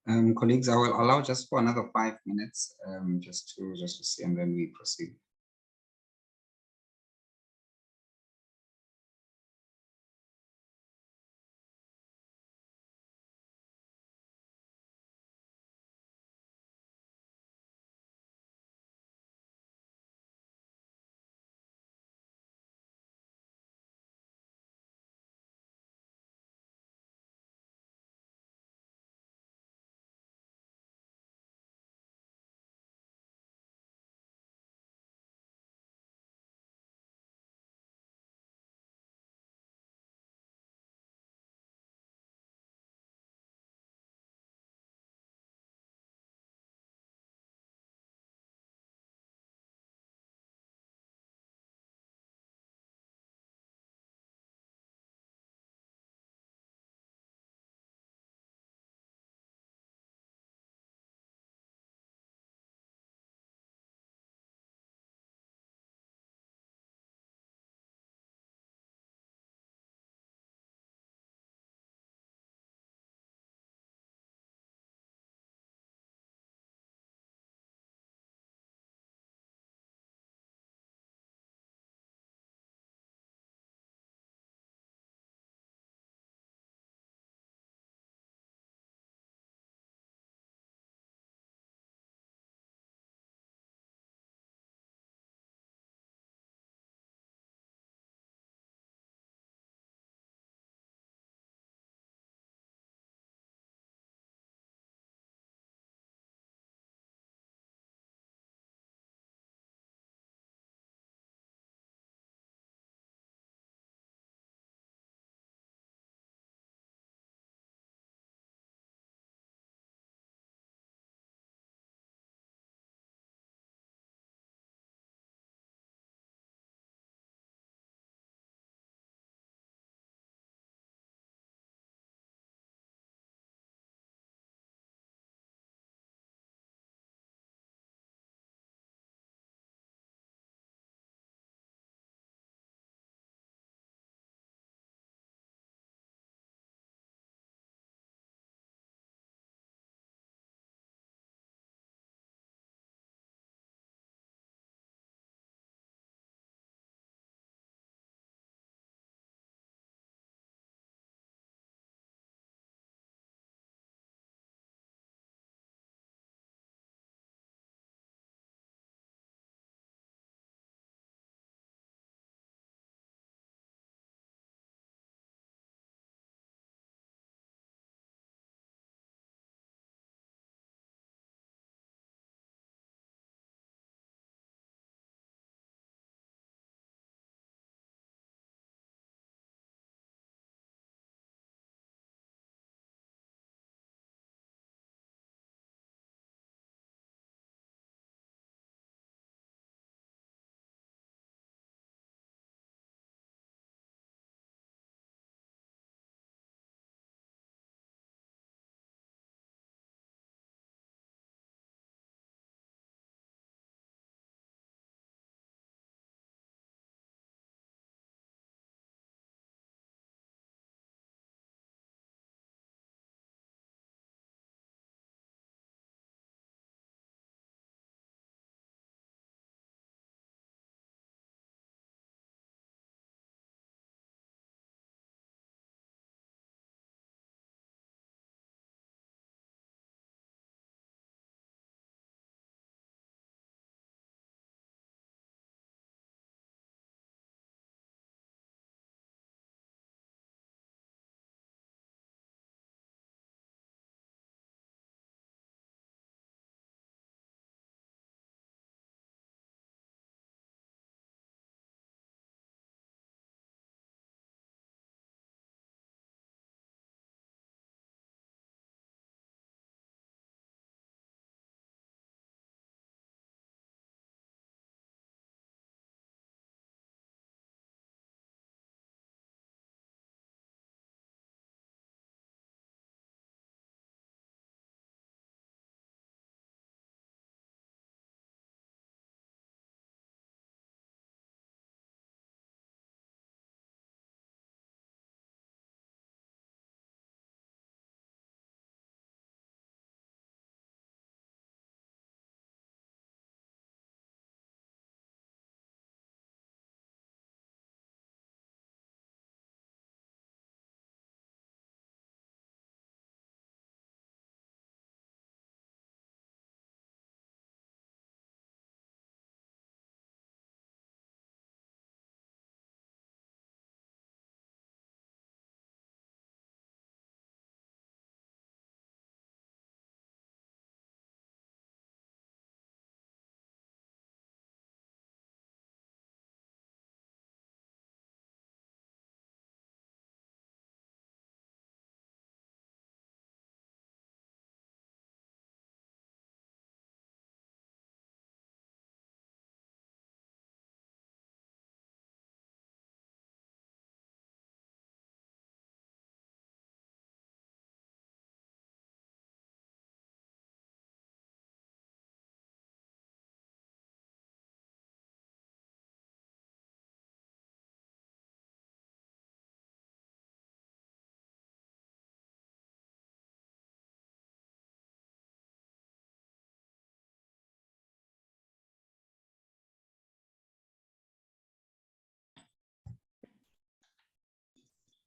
Colleagues, I will allow just for another 5 minutes, just to see, and then we proceed.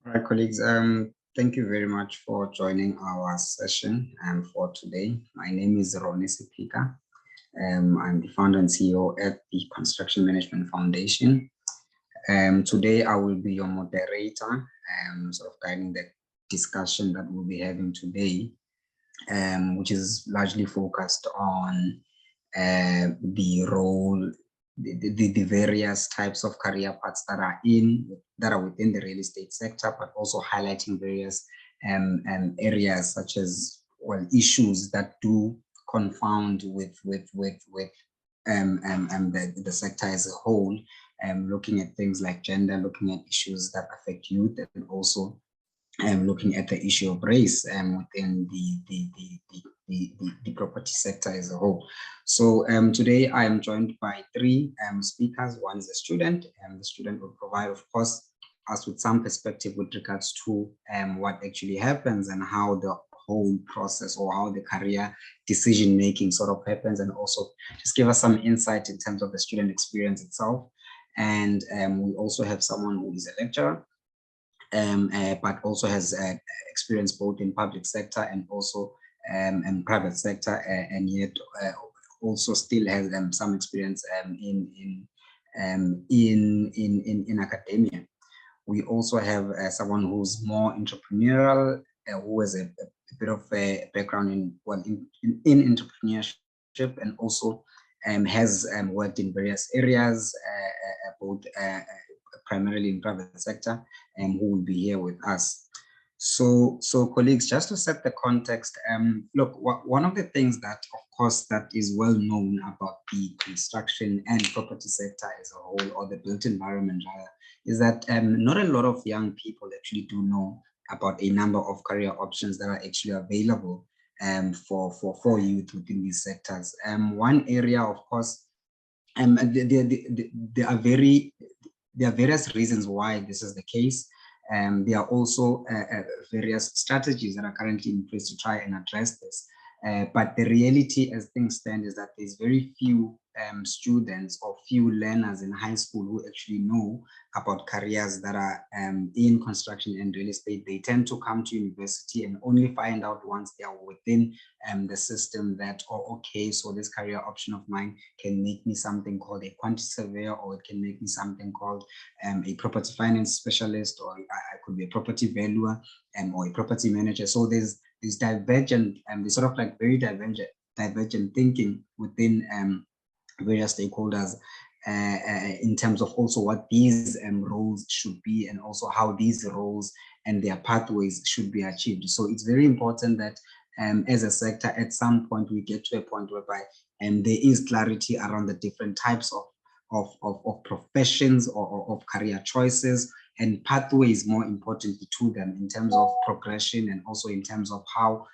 All right, colleagues, thank you very much for joining our session for today. My name is Ronnie Siphika. I'm the founder and CEO at the Construction Management Foundation. Today, I will be your moderator, sort of guiding the discussion that we'll be having today, which is largely focused on the role, the various types of career paths that are within the real estate sector, but also highlighting various areas such as, well, issues that do confound with the sector as a whole, looking at things like gender, looking at issues that affect youth, and also looking at the issue of race within the property sector as a whole. So today I am joined by three speakers. One is a student, and the student will provide, of course, us with some perspective with regards to what actually happens and how the whole process or how the career decision making sort of happens, and also just give us some insight in terms of the student experience itself. And we also have someone who is a lecturer, but also has experience both in public sector and also in private sector, and yet also still has some experience in academia. We also have someone who's more entrepreneurial, who has a bit of a background in entrepreneurship, and also has worked in various areas, both primarily in private sector, and who will be here with us. So colleagues, just to set the context, look, one of the things that, of course, that is well known about the construction and property sector as a whole, or the built environment rather, is that not a lot of young people actually do know about a number of career options that are actually available for youth within these sectors. One area, of course, there are various reasons why this is the case. There are also various strategies that are currently in place to try and address this. But the reality as things stand is that there's very few students or few learners in high school who actually know about careers that are in construction and real estate. They tend to come to university and only find out once they are within the system that, oh, okay, so this career option of mine can make me something called a quantity surveyor, or it can make me something called a property finance specialist, or I could be a property valuer or a property manager. So there's divergent, there's sort of like very divergent thinking within various stakeholders in terms of also what these roles should be, and also how these roles and their pathways should be achieved. So it's very important that as a sector, at some point, we get to a point whereby there is clarity around the different types of professions or of career choices, and pathways, more importantly, to them in terms of progression, and also in terms of how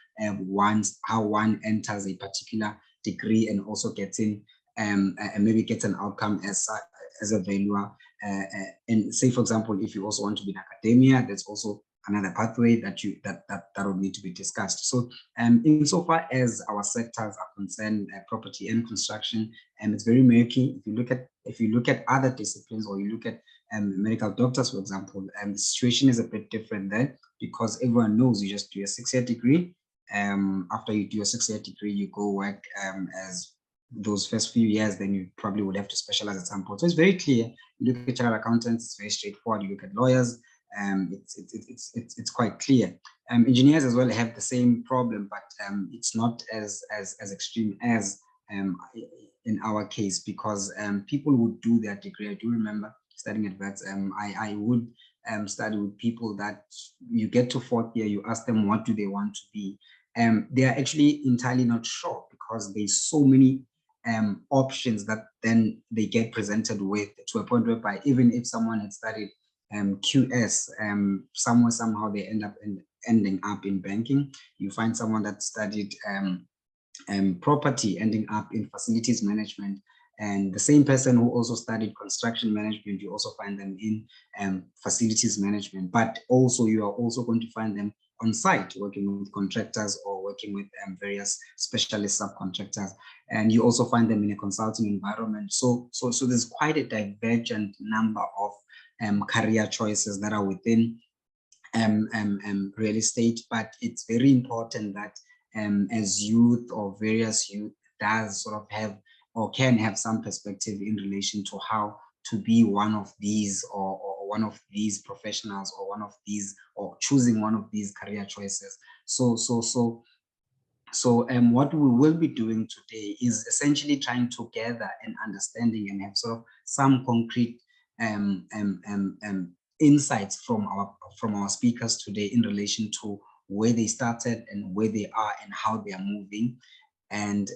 one enters a particular degree and also gets in and maybe gets an outcome as a valuer. And say, for example, if you also want to be in academia, there's also another pathway that would need to be discussed. So insofar as our sectors are concerned, property and construction, and it's very murky. If you look at other disciplines, or you look at medical doctors, for example, the situation is a bit different there, because everyone knows you just do a 6-year degree. After you do a 6-year degree, you go work as those first few years, then you probably would have to specialize at some point. So it's very clear. You look at chartered accountants, it's very straightforward. You look at lawyers, it's quite clear. Engineers as well have the same problem, but it's not as extreme as in our case, because people would do their degree. I do remember studying at Wits. I would study with people that you get to 4th year, you ask them what do they want to be. They are actually entirely not sure, because there's so many options that then they get presented with, to a point whereby even if someone had studied QS, somehow they ending up in banking. You find someone that studied property ending up in facilities management, and the same person who also studied construction management, you also find them in facilities management. But also you are also going to find them on site working with contractors, or working with various specialist subcontractors, and you also find them in a consulting environment. So there's quite a divergent number of career choices that are within real estate, but it's very important that as youth or various youth does sort of have or can have some perspective in relation to how to be one of these or one of these professionals or one of these or choosing one of these career choices. So what we will be doing today is essentially trying to gather an understanding and have sort of some concrete insights from our speakers today in relation to where they started and where they are and how they are moving, and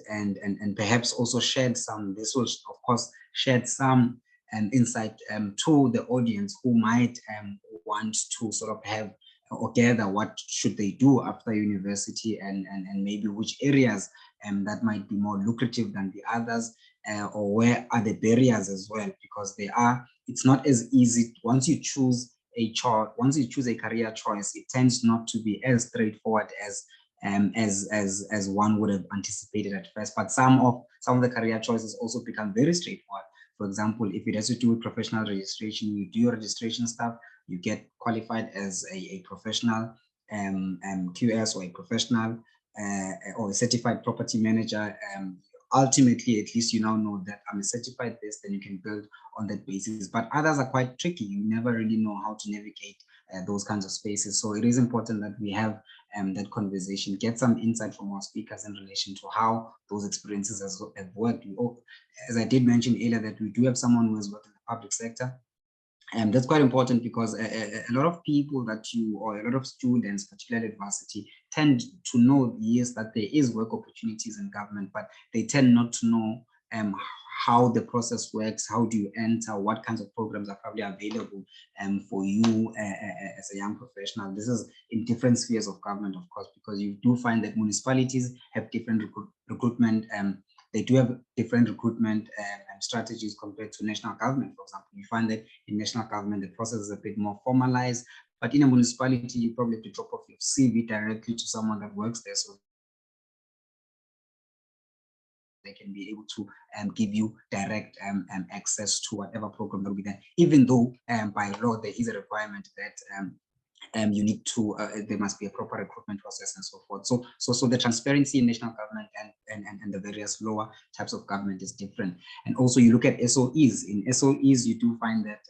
perhaps also shared some. This will of course shed some insight to the audience who might want to sort of have or gather what should they do after university, and maybe which areas that might be more lucrative than the others, or where are the barriers as well, because it's not as easy once you choose a career choice. It tends not to be as straightforward as one would have anticipated at first. But some of the career choices also become very straightforward. For example, if it has to do with professional registration, you do your registration stuff, you get qualified as a professional QS or a professional or a certified property manager. Ultimately, at least you now know that I'm a certified this, then you can build on that basis. But others are quite tricky. You never really know how to navigate those kinds of spaces. So it is important that we have that conversation, get some insight from our speakers in relation to how those experiences have worked. As I did mention earlier, that we do have someone who has worked in the public sector. And that's quite important, because a lot of people or a lot of students, particularly at varsity, tend to know, yes, that there is work opportunities in government, but they tend not to know how the process works, how do you enter, what kinds of programs are probably available for you as a young professional. This is in different spheres of government, of course, because you do find that municipalities have different recruitment. They do have different recruitment strategies compared to national government. For example, you find that in national government, the process is a bit more formalized, but in a municipality, you probably have to drop off your CV directly to someone that works there, so they can be able to give you direct access to whatever program that will be there, even though by law there is a requirement that you need to, there must be a proper recruitment process and so forth. So the transparency in national government and the various lower types of government is different. And also you look at SOEs. In SOEs, you do find that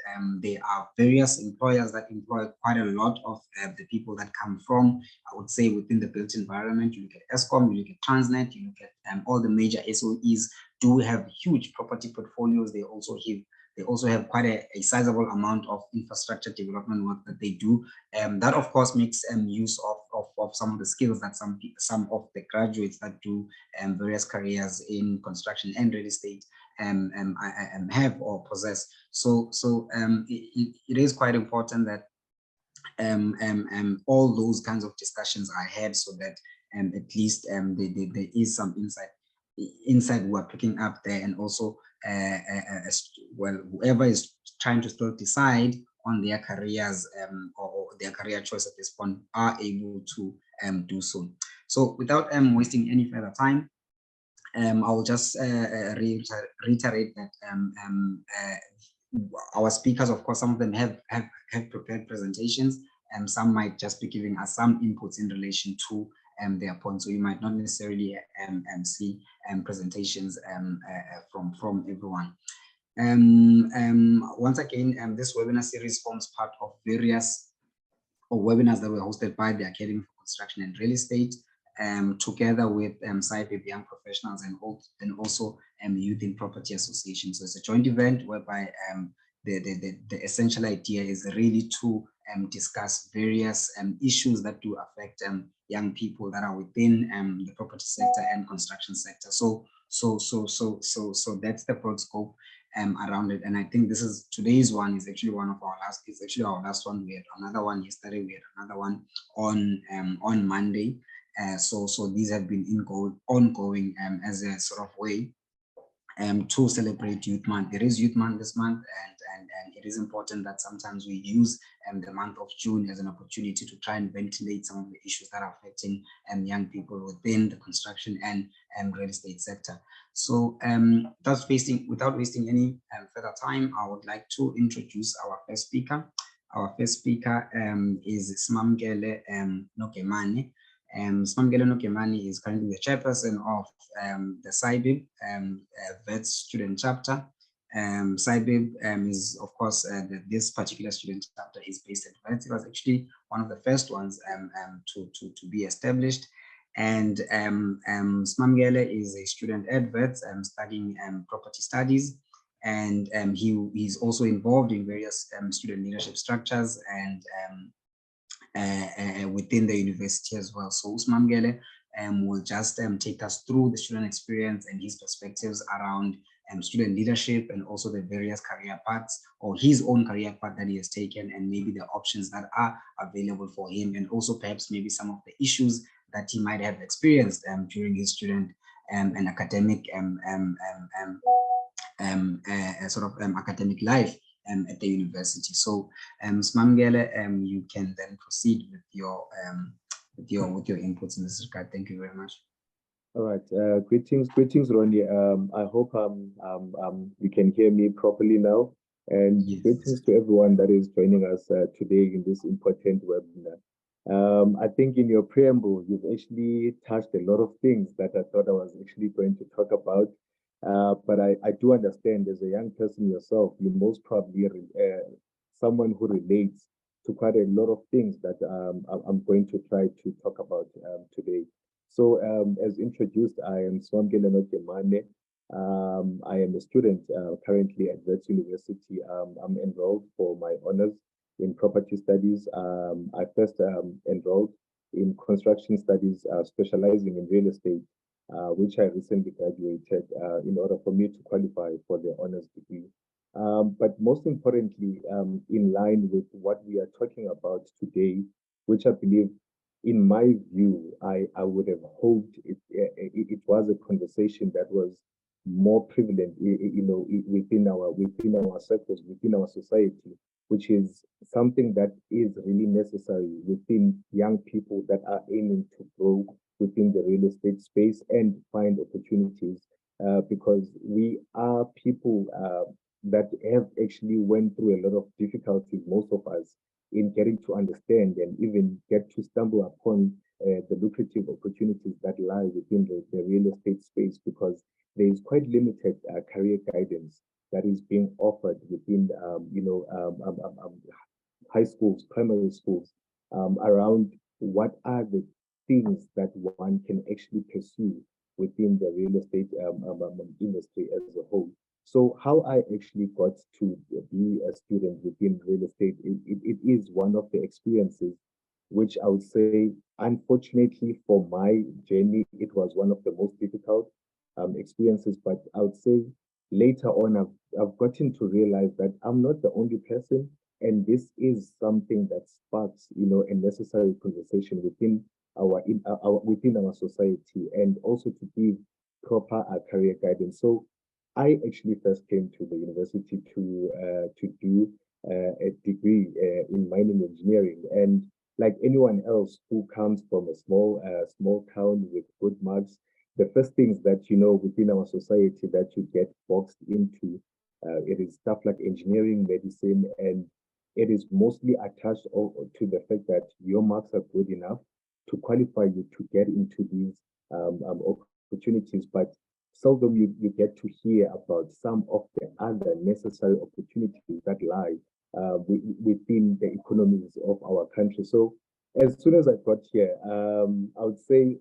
there are various employers that employ quite a lot of the people that come from, I would say, within the built environment. You look at Eskom, you look at Transnet, you look at all the major SOEs do have huge property portfolios. They also have quite a sizable amount of infrastructure development work that they do. That, of course, makes use of some of the skills that some of the graduates that do various careers in construction and real estate have or possess. So it is quite important that all those kinds of discussions are had, so that at least there is some insight we're picking up there, and also well, whoever is trying to still decide on their careers or their career choice at this point are able to do so. So without wasting any further time, I will just reiterate that our speakers, of course, some of them have prepared presentations, and some might just be giving us some inputs in relation to their points. So you might not necessarily see presentations from everyone. Once again, this webinar series forms part of various webinars that were hosted by the Academy for Construction and Real Estate, together with SAIBPP Young Professionals and also Youth in Property Association. So it's a joint event whereby the essential idea is really to discuss various issues that do affect young people that are within the property sector and construction sector. So that's the broad scope around it. And I think today's one is actually one of our last. It's actually our last one. We had another one yesterday. We had another one on Monday. So these have been ongoing as a sort of way to celebrate Youth Month. There is Youth Month this month, and it is important that sometimes we use the month of June as an opportunity to try and ventilate some of the issues that are affecting young people within the construction and real estate sector. So without wasting any further time, I would like to introduce our first speaker. Our first speaker is Simamkele Nogemane. Simamkele Nogemane is currently the chairperson of the SAIBPP Wits student chapter. SAIBPP is, of course, this particular student chapter is based at Wits. It was actually one of the first ones to be established. And Simamkele is a student at Wits studying property studies. And he's also involved in various student leadership structures and within the university as well. So Simamkele will just take us through the student experience and his perspectives around student leadership and also the various career paths or his own career path that he has taken and maybe the options that are available for him and also perhaps maybe some of the issues that he might have experienced during his student and academic sort of academic life at the university. So, Simamkele, you can then proceed with your inputs in this regard. Thank you very much. All right. Greetings, Ronnie. I hope you can hear me properly now. And yes. Greetings to everyone that is joining us today in this important webinar. I think in your preamble, you've actually touched a lot of things that I thought I was actually going to talk about. But I do understand as a young person yourself, you most probably someone who relates to quite a lot of things that I'm going to try to talk about today. So as introduced, I am Simamkele Nogemane. I am a student currently at Wits University. I'm enrolled for my honors in property studies. I first enrolled in construction studies, specializing in real estate, which I recently graduated in order for me to qualify for the honors degree. But most importantly, in line with what we are talking about today, which I believe, in my view, I would have hoped it was a conversation that was more prevalent, within our circles, within our society, which is something that is really necessary within young people that are aiming to grow within the real estate space and find opportunities, because we are people that have actually went through a lot of difficulties, most of us, in getting to understand and even get to stumble upon the lucrative opportunities that lie within the real estate space, because there is quite limited career guidance that is being offered within, high schools, primary schools, around what are the things that one can actually pursue within the real estate industry as a whole. So how I actually got to be a student within real estate, it is one of the experiences which I would say, unfortunately for my journey, it was one of the most difficult experiences. But I would say later on, I've gotten to realize that I'm not the only person, and this is something that sparks, a necessary conversation within our society, and also to give proper career guidance. So I actually first came to the university to do a degree in mining engineering, and like anyone else who comes from a small town with good marks, the first things that within our society that you get boxed into, it is stuff like engineering, medicine, and it is mostly attached to the fact that your marks are good enough to qualify you to get into these opportunities, but seldom you get to hear about some of the other necessary opportunities that lie within the economies of our country. So as soon as I got here, I would say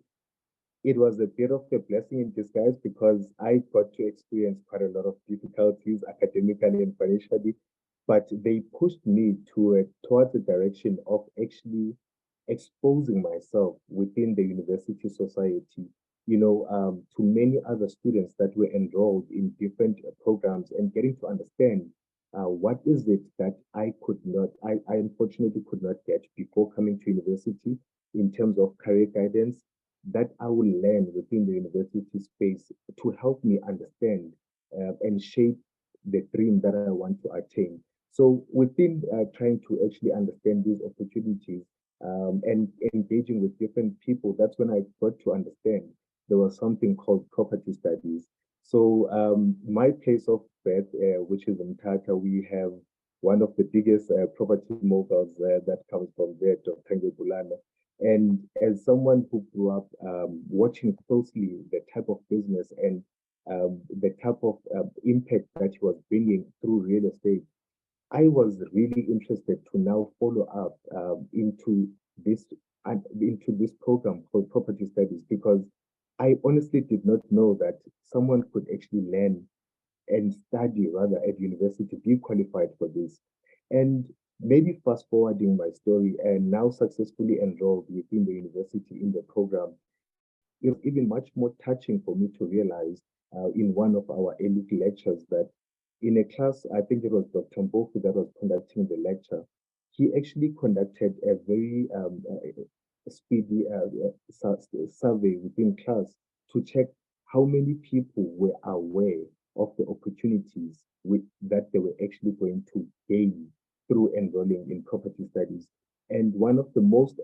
it was a bit of a blessing in disguise, because I got to experience quite a lot of difficulties academically and financially, but they pushed me towards the direction of actually exposing myself within the university society, to many other students that were enrolled in different programs, and getting to understand what is it that I unfortunately could not get before coming to university in terms of career guidance that I will learn within the university space to help me understand and shape the dream that I want to attain. So within trying to actually understand these opportunities and engaging with different people, that's when I got to understand there was something called property studies. So my place of birth, which is in Tata, we have one of the biggest property moguls that comes from there, Dr. Ngegulana. And as someone who grew up watching closely the type of business and the type of impact that he was bringing through real estate, I was really interested to now follow up this into this program called property studies, because I honestly did not know that someone could actually learn and study rather at university, be qualified for this. And maybe fast forwarding my story and now successfully enrolled within the university in the program, it was even much more touching for me to realize in one of our elite lectures that in a class, I think it was Dr. Mbofu that was conducting the lecture, he actually conducted a very speedy survey within class to check how many people were aware of the opportunities that they were actually going to gain through enrolling in property studies. And one of the most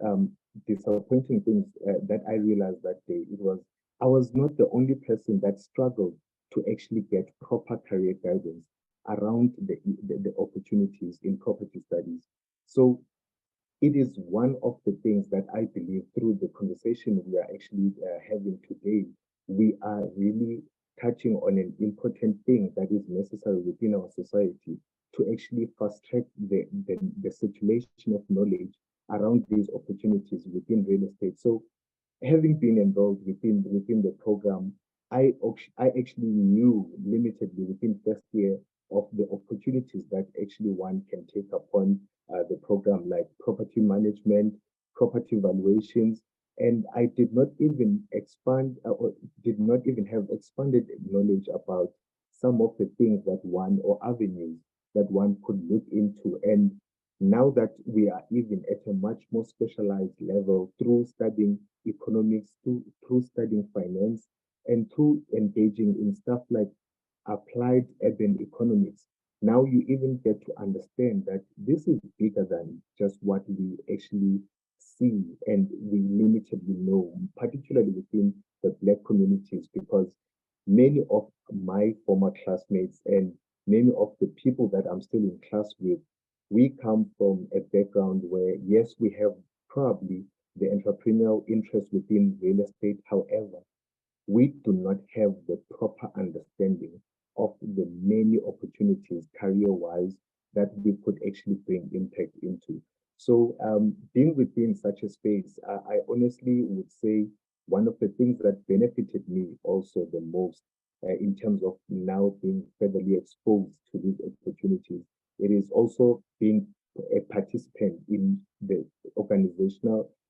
disappointing things that I realized that day, it was I was not the only person that struggled to actually get proper career guidance around the opportunities in property studies. So it is one of the things that I believe through the conversation we are actually having today, we are really touching on an important thing that is necessary within our society to actually fast track the circulation of knowledge around these opportunities within real estate. So having been enrolled within the program, I actually knew limitedly within first year of the opportunities that actually one can take upon the program, like property management, property valuations, and I did not even expand or did not even have expanded knowledge about some of the things that one or avenues that one could look into. And now that we are even at a much more specialized level through studying economics, through studying finance, and through engaging in stuff like applied urban economics, now you even get to understand that this is bigger than just what we actually see and we limitedly know, particularly within the Black communities, because many of my former classmates and many of the people that I'm still in class with, we come from a background where, yes, we have probably the entrepreneurial interest within real estate. However, we do not have the proper understanding of the many opportunities career-wise that we could actually bring impact into. So being within such a space, I honestly would say one of the things that benefited me also the most in terms of now being furtherly exposed to these opportunities, it is also being a participant in the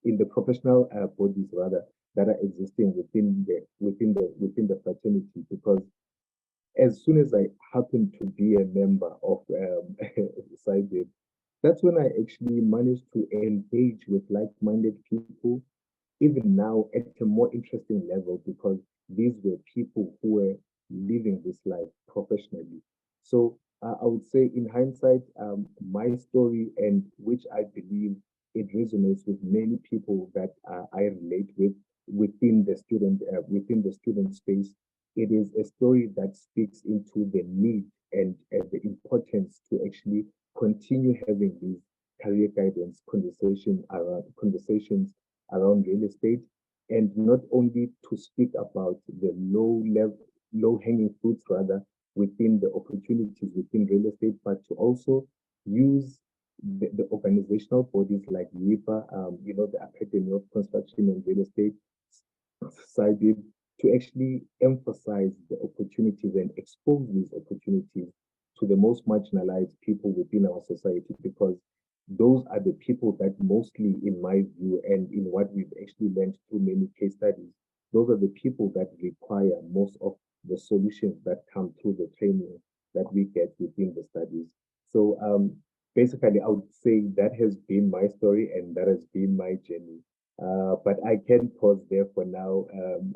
in the professional bodies rather that are existing within the fraternity, because as soon as I happen to be a member of SAIBPP, that's when I actually managed to engage with like-minded people, even now at a more interesting level, because these were people who were living this life professionally. So I would say in hindsight, my story, and which I believe it resonates with many people that I relate with within the student space, it is a story that speaks into the need and the importance to actually continue having these career guidance conversations around real estate, and not only to speak about the low hanging fruits rather within the opportunities within real estate, but to also use the organizational bodies like YIPA, the Academy of Construction and Real Estate, SAIBPP, to actually emphasize the opportunities and expose these opportunities to the most marginalized people within our society, because those are the people that mostly, in my view, and in what we've actually learned through many case studies, those are the people that require most of the solutions that come through the training that we get within the studies. So basically, I would say that has been my story and that has been my journey. But I can pause there for now,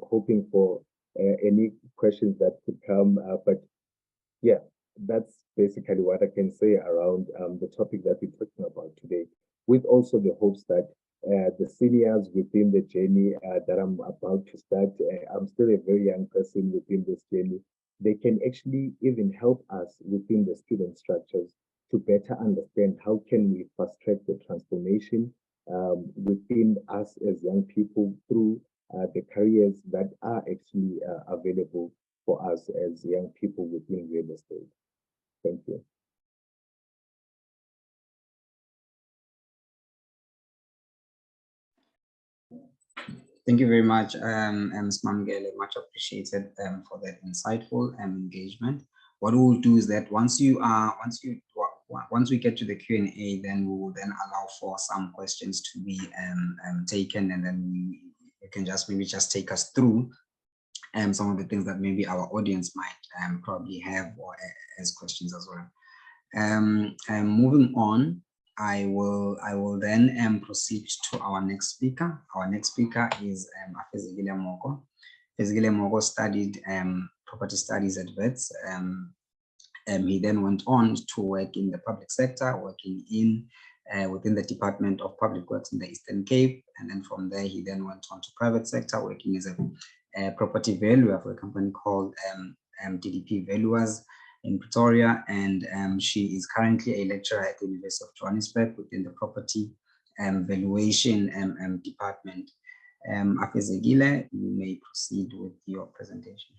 hoping for any questions that could come. But yeah, that's basically what I can say around the topic that we're talking about today, with also the hopes that the seniors within the journey that I'm about to start, I'm still a very young person within this journey, they can actually even help us within the student structures to better understand how can we fast track the transformation within us as young people through the careers that are actually available for us as young people within real estate. Thank you. Thank you very much, Simamkele, much appreciated for that insightful engagement. What we will do is that once we get to the Q&A, then we will then allow for some questions to be taken, and then you can just maybe just take us through some of the things that maybe our audience might probably have or as questions as well. Moving on, I will then proceed to our next speaker. Our next speaker is Afezekile Moko. Afezekile Moko studied property studies at Wits. He then went on to work in the public sector, working within the Department of Public Works in the Eastern Cape, and then from there he then went on to private sector, working as a property valuer for a company called DDP Valuers in Pretoria, and she is currently a lecturer at the University of Johannesburg within the property valuation department. Afezekile, you may proceed with your presentation.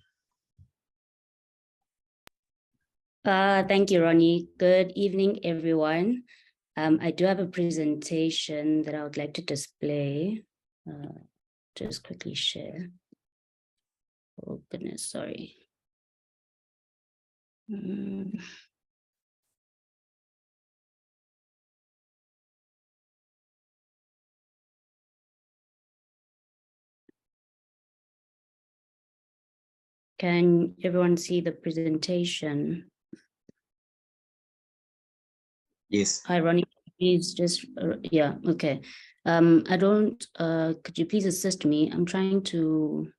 Thank you, Ronnie. Good evening, everyone. I do have a presentation that I would like to display. Just quickly share. Oh goodness, sorry. Can everyone see the presentation? Yes. Hi, Ronnie. Please just, yeah, okay. I don't, could you please assist me? I'm trying to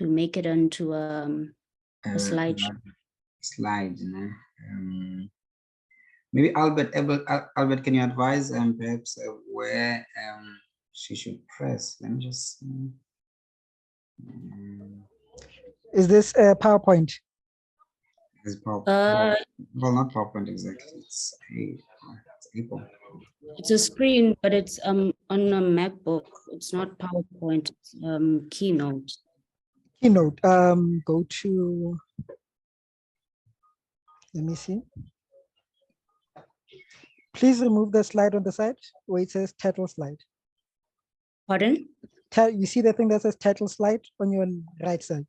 make it onto a slide. Slide, maybe Albert, can you advise perhaps where she should press? Let me just see. Is this a PowerPoint? It's PowerPoint. Well, not PowerPoint exactly. It's April. It's a screen, but it's on a MacBook. It's not PowerPoint. It's Keynote. Keynote. Go to. Let me see. Please remove the slide on the side where it says title slide. Pardon? You see the thing that says title slide on your right side?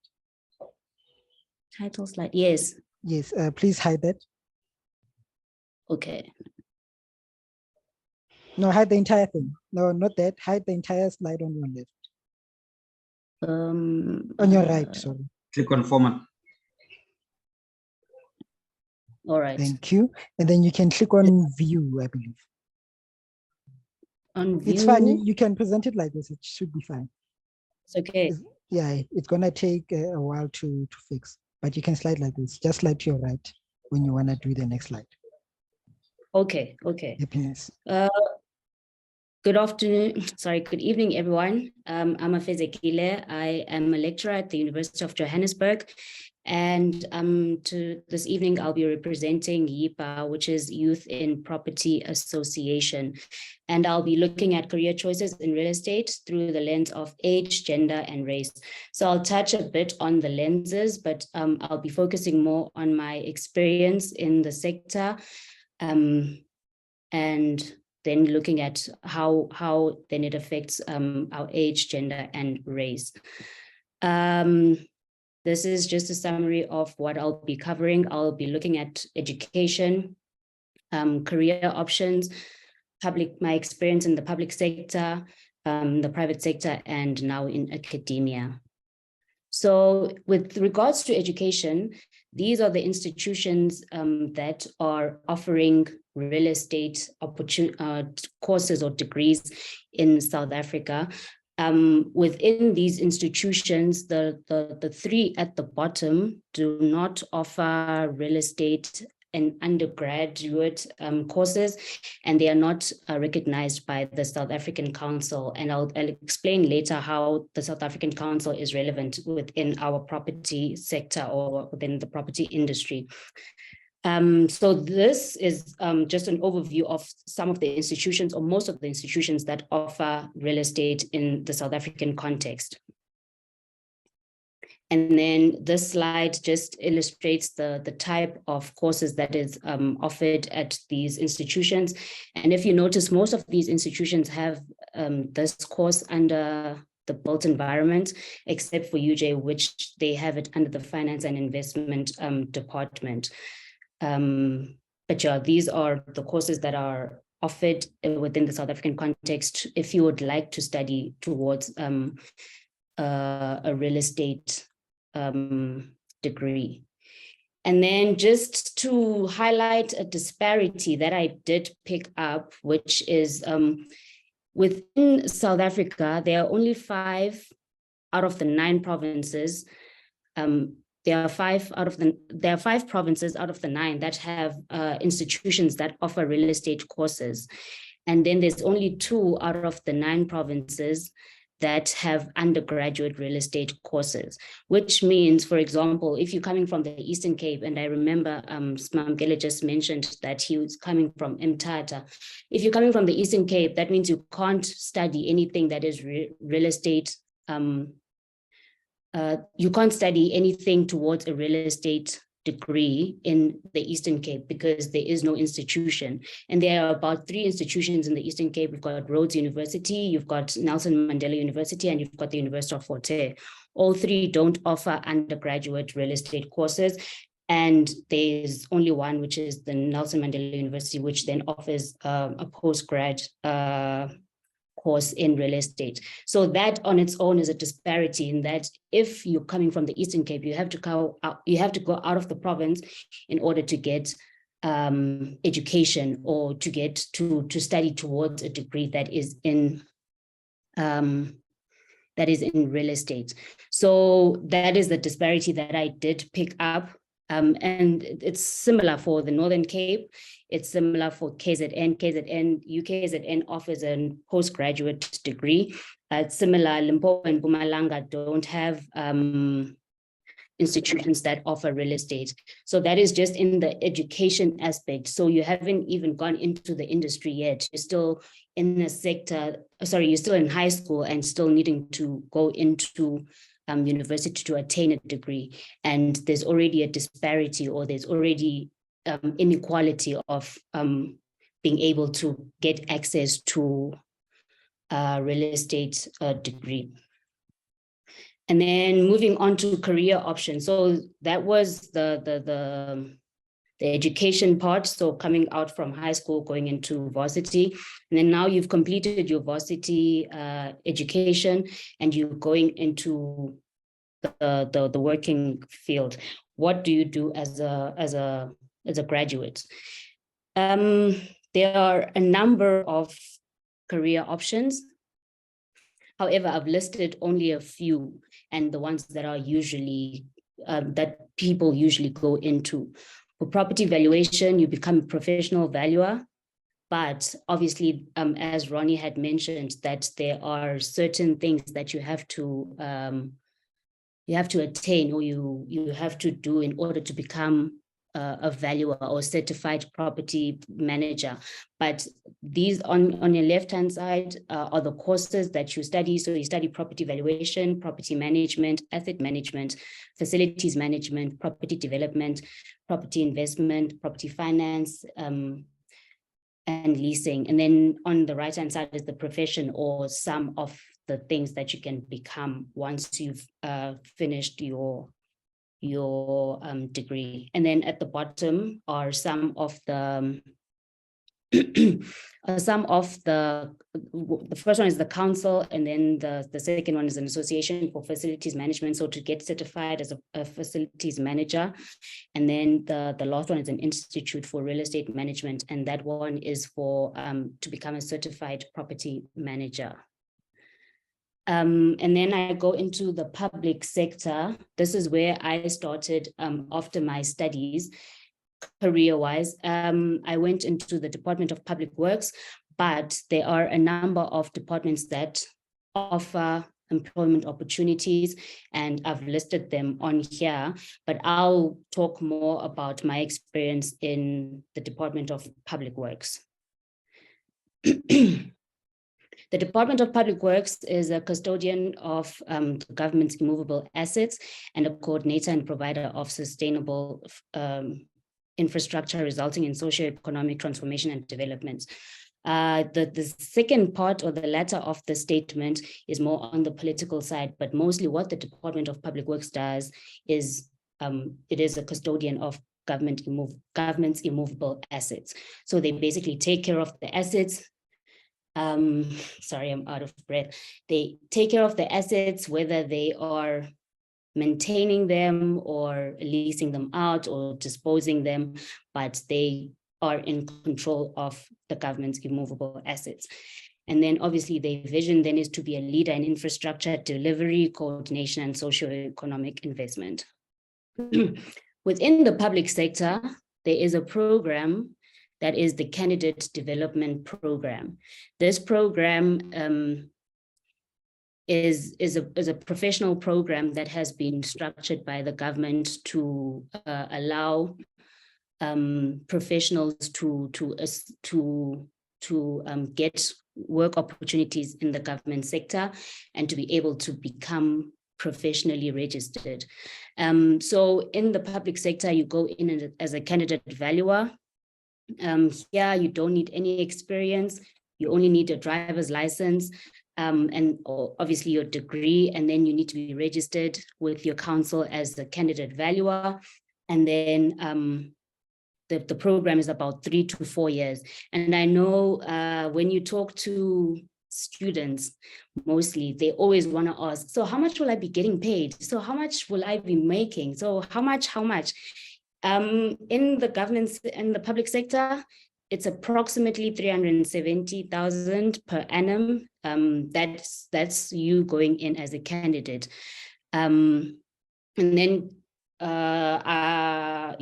Title slide, yes. Yes, please hide that. Okay. No, hide the entire thing. No, not that. Hide the entire slide on your left. On your right, sorry. Click on format. All right. Thank you. And then you can click on view, I believe. On view? It's fine. You can present it like this. It should be fine. It's okay. Yeah, it's going to take a while to fix, but you can slide like this. Just slide to your right when you want to do the next slide. Okay, okay. Happiness. Good afternoon, sorry, good evening, everyone. I'm Afezekile. I am a lecturer at the University of Johannesburg. And this evening, I'll be representing YIPA, which is Youth in Property Association. And I'll be looking at career choices in real estate through the lens of age, gender, and race. So I'll touch a bit on the lenses, but I'll be focusing more on my experience in the sector, and then looking at how then it affects our age, gender, and race. This is just a summary of what I'll be covering. I'll be looking at education, career options, my experience in the public sector, the private sector, and now in academia. So with regards to education, these are the institutions that are offering real estate courses or degrees in South Africa. Within these institutions, the three at the bottom do not offer real estate and undergraduate courses, and they are not recognized by the South African Council. And I'll explain later how the South African Council is relevant within our property sector or within the property industry. So this is just an overview of some of the institutions or most of the institutions that offer real estate in the South African context. And then this slide just illustrates the type of courses that is offered at these institutions. And if you notice, most of these institutions have this course under the built environment, except for UJ, which they have it under the finance and investment department. But yeah, these are the courses that are offered within the South African context if you would like to study towards a real estate degree. And then just to highlight a disparity that I did pick up, which is within South Africa, there are only 5 out of the 9 provinces. There are 5 provinces out of the 9 that have institutions that offer real estate courses. And then there's only 2 out of the 9 provinces that have undergraduate real estate courses, which means, for example, if you're coming from the Eastern Cape, and I remember Simamkele just mentioned that he was coming from Mthatha. If you're coming from the Eastern Cape, that means you can't study anything that is real estate. You can't study anything towards a real estate degree in the Eastern Cape because there is no institution. And there are about 3 institutions in the Eastern Cape. We've got Rhodes University, you've got Nelson Mandela University, and you've got the University of Fort Hare. All 3 don't offer undergraduate real estate courses. And there's only one, which is the Nelson Mandela University, which then offers a postgrad course in real estate. So that on its own is a disparity in that if you're coming from the Eastern Cape, you have to go out of the province in order to get education or to get to study towards a degree that is in real estate. So that is the disparity that I did pick up. And it's similar for the Northern Cape. It's similar for KZN. UKZN offers a postgraduate degree. It's similar, Limpopo and Mpumalanga don't have institutions that offer real estate. So that is just in the education aspect. So you haven't even gone into the industry yet. You're still in a sector, sorry, you're still in high school and still needing to go into university to attain a degree. And there's already a disparity, or there's already inequality of being able to get access to a real estate degree. And then moving on to career options. So that was the education part. So coming out from high school, going into varsity. And then now you've completed your varsity education and you're going into the working field. What do you do as a graduate? There are a number of career options. However, I've listed only a few, and the ones that are usually, that people usually go into. For property valuation, you become a professional valuer, but obviously, as Ronnie had mentioned, that there are certain things that you have to attain, or you have to do in order to become a valuer or certified property manager. But these on your left-hand side are the courses that you study. So you study property valuation, property management, asset management, facilities management, property development, property investment, property finance, and leasing. And then on the right-hand side is the profession, or some of the things that you can become once you've finished your degree. And then at the bottom are some of the the first one is the council, and then the second one is an association for facilities management. So to get certified as a facilities manager. And then the last one is an institute for real estate management, and that one is for to become a certified property manager. And then I go into the public sector. This is where I started after my studies, career-wise. I went into the Department of Public Works, but there are a number of departments that offer employment opportunities, and I've listed them on here, but I'll talk more about my experience in the Department of Public Works. The Department of Public Works is a custodian of the government's immovable assets and a coordinator and provider of sustainable infrastructure resulting in socio-economic transformation and development. The second part or the latter of the statement is more on the political side, but mostly what the Department of Public Works does is it is a custodian of government's immovable assets. So they basically take care of the assets. Sorry, I'm out of breath. They take care of the assets, whether they are maintaining them or leasing them out or disposing them, but they are in control of the government's immovable assets. And then obviously their vision then is to be a leader in infrastructure delivery, coordination, and socio-economic investment. Within the public sector, there is a program that is the Candidate Development Program. This program is a professional program that has been structured by the government to allow professionals to get work opportunities in the government sector and to be able to become professionally registered. So in the public sector, you go in as a candidate valuer. Here, you don't need any experience. You only need a driver's license and obviously your degree, and then you need to be registered with your council as the candidate valuer. And then the program is about 3 to 4 years. And I know when you talk to students, mostly they always want to ask, so how much will I be getting paid? So how much will I be making? So how much? In the government and the public sector, it's approximately 370,000 per annum. That's you going in as a candidate. And then and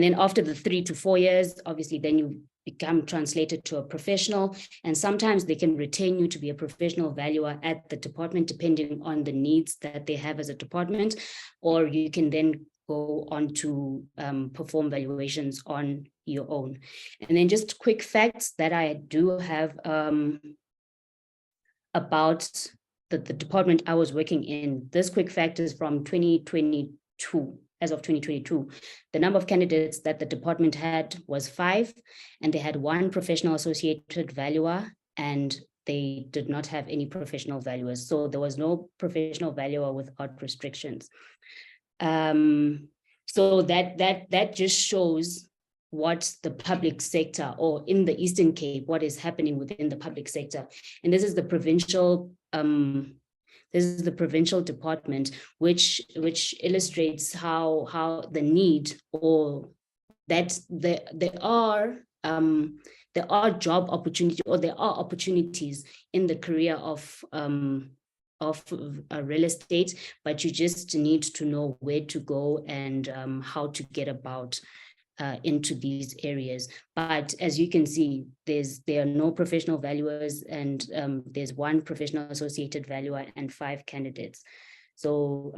then after the 3 to 4 years, obviously then you become translated to a professional, and sometimes they can retain you to be a professional valuer at the department depending on the needs that they have as a department, or you can then go on to perform valuations on your own. And then just quick facts that I do have about the department I was working in. This quick fact is from 2022. As of 2022, the number of candidates that the department had was 5, and they had 1 professional associated valuer, and they did not have any professional valuers. So there was no professional valuer without restrictions. So that just shows what the public sector, or in the Eastern Cape, what is happening within the public sector. And this is the provincial department, which illustrates how the need, or that there are job opportunities, or there are opportunities in the career of real estate, but you just need to know where to go and how to get about into these areas. But as you can see, there are no professional valuers, and there's 1 professional associated valuer and 5 candidates. So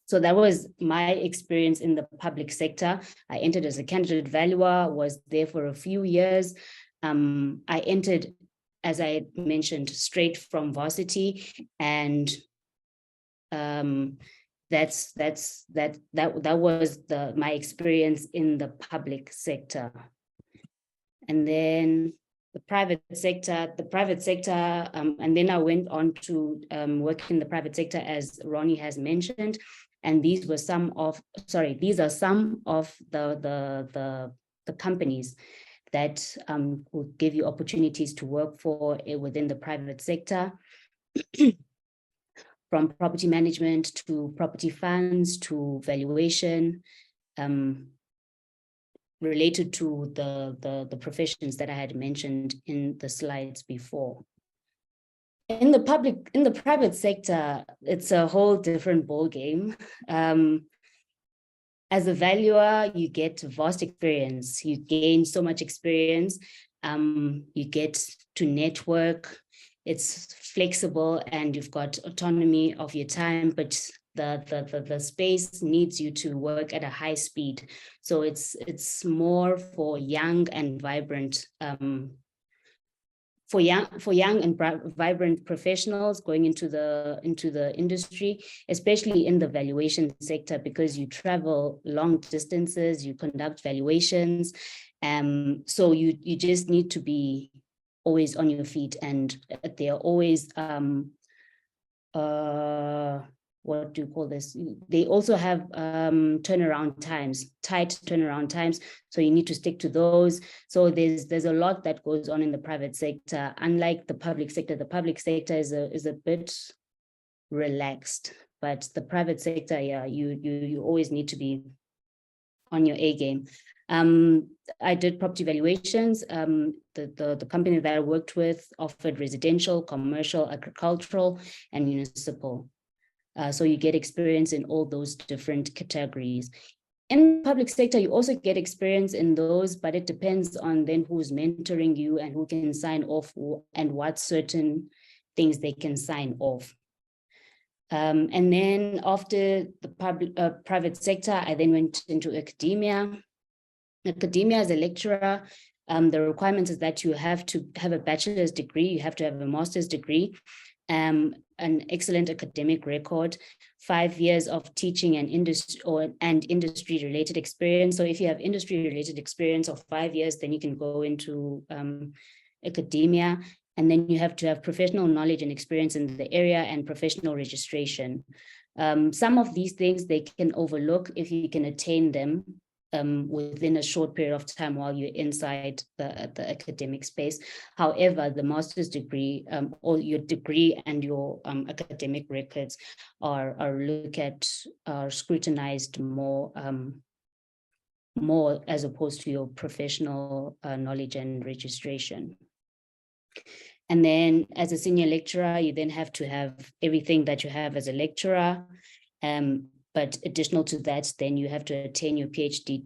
so that was my experience in the public sector. I entered as a candidate valuer, was there for a few years. I entered, as I mentioned, straight from varsity, and that was my experience in the public sector. And then the private sector, and then I went on to work in the private sector, as Ronnie has mentioned. And these are some of the companies that will give you opportunities to work for within the private sector. From property management to property funds to valuation, related to the professions that I had mentioned in the slides before. In the private sector, it's a whole different ballgame. As a valuer, you get vast experience. You gain so much experience. You get to network. it's flexible and you've got autonomy of your time, but the space needs you to work at a high speed. So it's more for young and vibrant for young and vibrant professionals going into the industry, especially in the valuation sector, because you travel long distances, you conduct valuations, so you just need to be always on your feet, and they are always what do you call this? They also have turnaround times, tight turnaround times. So you need to stick to those. So there's a lot that goes on in the private sector. Unlike the public sector is a bit relaxed, but the private sector, yeah, you always need to be on your A game. I did property valuations. The company that I worked with offered residential, commercial, agricultural, and municipal. So you get experience in all those different categories. In the public sector, you also get experience in those, but it depends on then who's mentoring you and who can sign off and what certain things they can sign off. And then after the private sector, I then went into academia. Academia as a lecturer, the requirement is that you have to have a bachelor's degree, you have to have a master's degree, an excellent academic record, 5 years of teaching and industry-related experience. So if you have industry-related experience of 5 years, then you can go into academia. And then you have to have professional knowledge and experience in the area and professional registration. Some of these things they can overlook if you can attain them within a short period of time while you're inside the academic space. However, the master's degree or your degree and your academic records are scrutinized more as opposed to your professional knowledge and registration. And then as a senior lecturer, you then have to have everything that you have as a lecturer. But additional to that, then you have to attain your PhD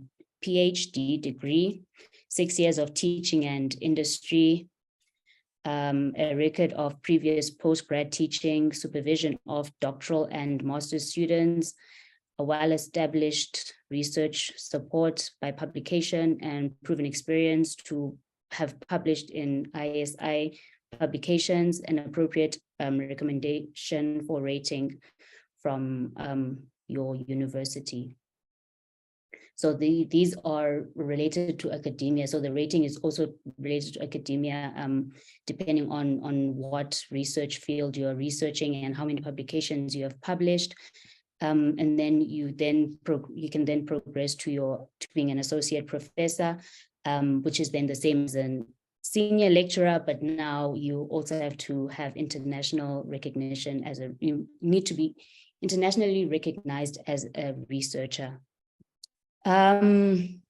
degree, 6 years of teaching and industry, a record of previous postgrad teaching, supervision of doctoral and master's students, a well-established research support by publication and proven experience to have published in ISI publications, an appropriate recommendation for rating from your university. So these are related to academia. So the rating is also related to academia, depending on what research field you're researching and how many publications you have published. And then you can then progress to being an associate professor, which is then the same as a senior lecturer, but now you also have to have international recognition you need to be internationally recognized as a researcher. And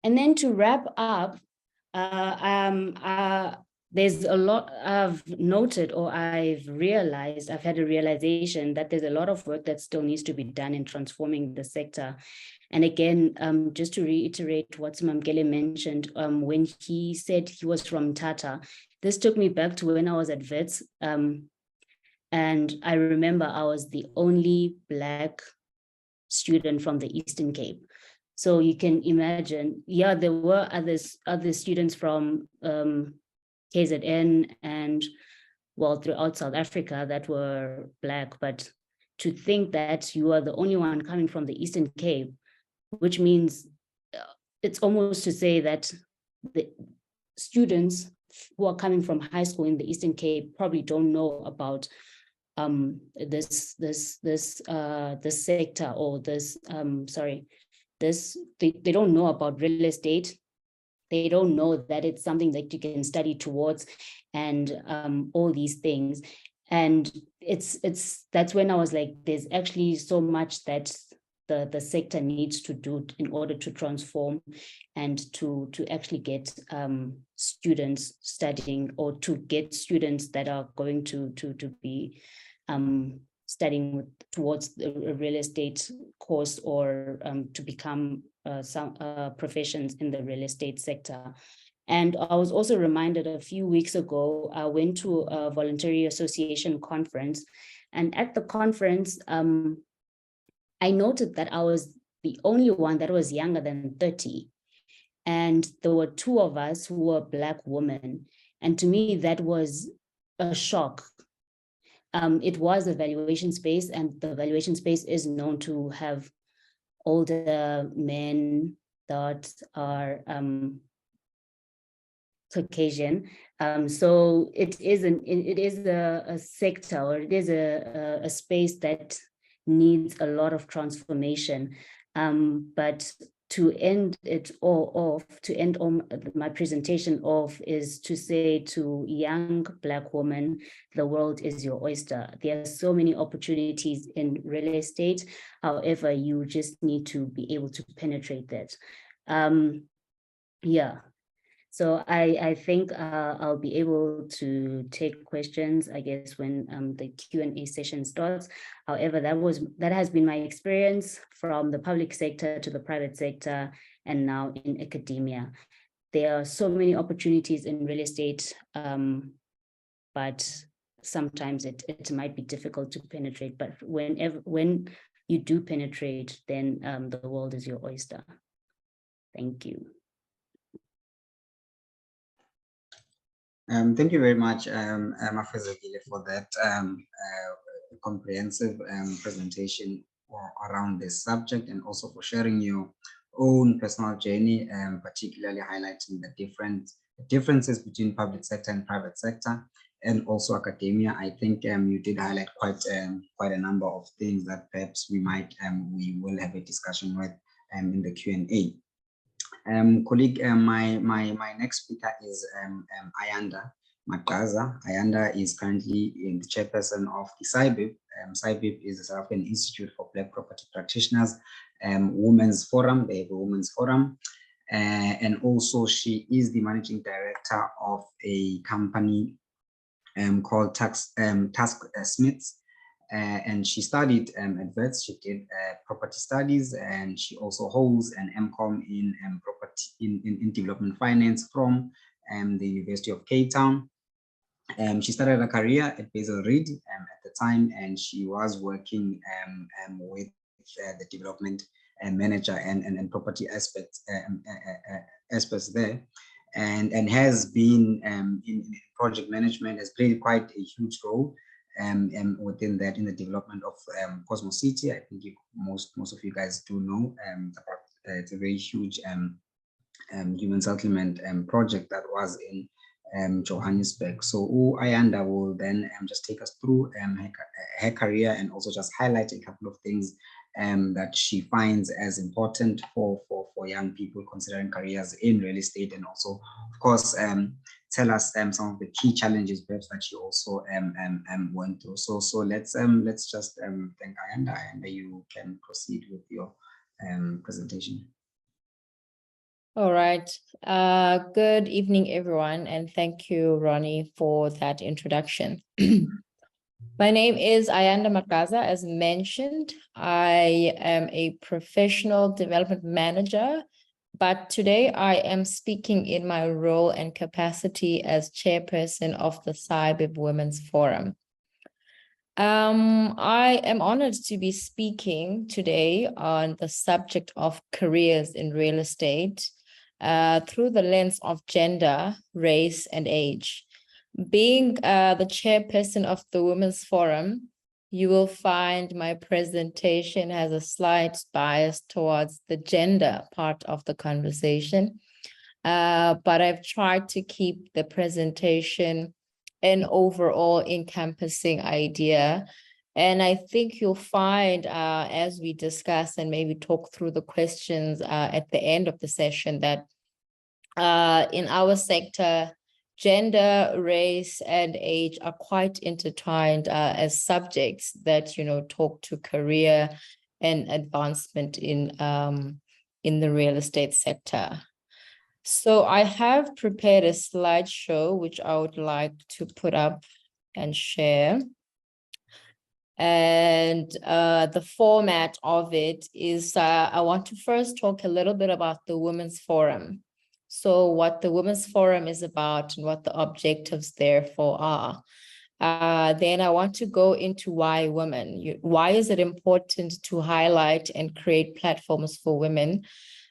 then to wrap up, there's a lot I've noted, or I've had a realization that there's a lot of work that still needs to be done in transforming the sector. And again, just to reiterate what Simamkele mentioned, when he said he was from Tata, this took me back to when I was at Wits. And I remember I was the only Black student from the Eastern Cape. So you can imagine, yeah, there were other students from KZN and, well, throughout South Africa that were Black, but to think that you are the only one coming from the Eastern Cape, which means it's almost to say that the students who are coming from high school in the Eastern Cape probably don't know about this sector, or they don't know about real estate. They don't know that it's something that you can study towards, and all these things. And that's when I was like, there's actually so much that the sector needs to do in order to transform and to actually get students studying, or to get students that are going to be studying towards a real estate course, or to become some professions in the real estate sector. And I was also reminded a few weeks ago, I went to a voluntary association conference, and at the conference, I noted that I was the only one that was younger than 30. And there were two of us who were Black women. And to me, that was a shock. It was a valuation space, and the valuation space is known to have older men that are Caucasian. So it is a sector, or it is a space that needs a lot of transformation. But to end it all off, to end my presentation off, is to say to young Black women, the world is your oyster. There are so many opportunities in real estate. However, you just need to be able to penetrate that. Yeah. So I think I'll be able to take questions, I guess, when the Q&A session starts. However, that has been my experience from the public sector to the private sector, and now in academia. There are so many opportunities in real estate, but sometimes it might be difficult to penetrate. But when you do penetrate, then the world is your oyster. Thank you. Thank you very much, Afezekile, for that comprehensive presentation around this subject, and also for sharing your own personal journey, particularly highlighting the differences between public sector and private sector, and also academia. I think you did highlight quite a number of things that perhaps we will have a discussion with in the Q&A. Colleague, my next speaker is Ayanda Magqaza. Ayanda is currently in the chairperson of the SAIBPP. SAIBPP is the South African Institute for Black Property Practitioners Women's Forum. They have a women's forum. And also she is the managing director of a company called Task Smiths. And she studied at Wits. She did property studies, and she also holds an MCom in property in development finance from the University of Cape Town. She started her career at Basil Reed at the time, and she was working with the development manager and property aspects there, and has been in project management, has played quite a huge role within that, in the development of Cosmos City. I think most of you guys do know about it's a very huge human settlement project that was in Johannesburg. So Ayanda will then just take us through her career, and also just highlight a couple of things that she finds as important for young people considering careers in real estate, and also, of course, tell us some of the key challenges perhaps that she also went through. So let's just thank Ayanda, and you can proceed with your presentation. All right. Good evening, everyone, and thank you, Ronnie, for that introduction. My name is Ayanda Magqaza. As mentioned, I am a professional development manager, but today I am speaking in my role and capacity as chairperson of the SAIBPP Women's Forum. I am honored to be speaking today on the subject of careers in real estate through the lens of gender, race, and age. Being the chairperson of the Women's Forum, you will find my presentation has a slight bias towards the gender part of the conversation, but I've tried to keep the presentation an overall encompassing idea. And I think you'll find as we discuss and maybe talk through the questions at the end of the session that in our sector, gender, race, and age are quite intertwined as subjects that, talk to career and advancement in the real estate sector. So I have prepared a slideshow, which I would like to put up and share. And the format of it is, I want to first talk a little bit about the Women's Forum. So what the Women's Forum is about and what the objectives therefore are. Then I want to go into why women. Why is it important to highlight and create platforms for women?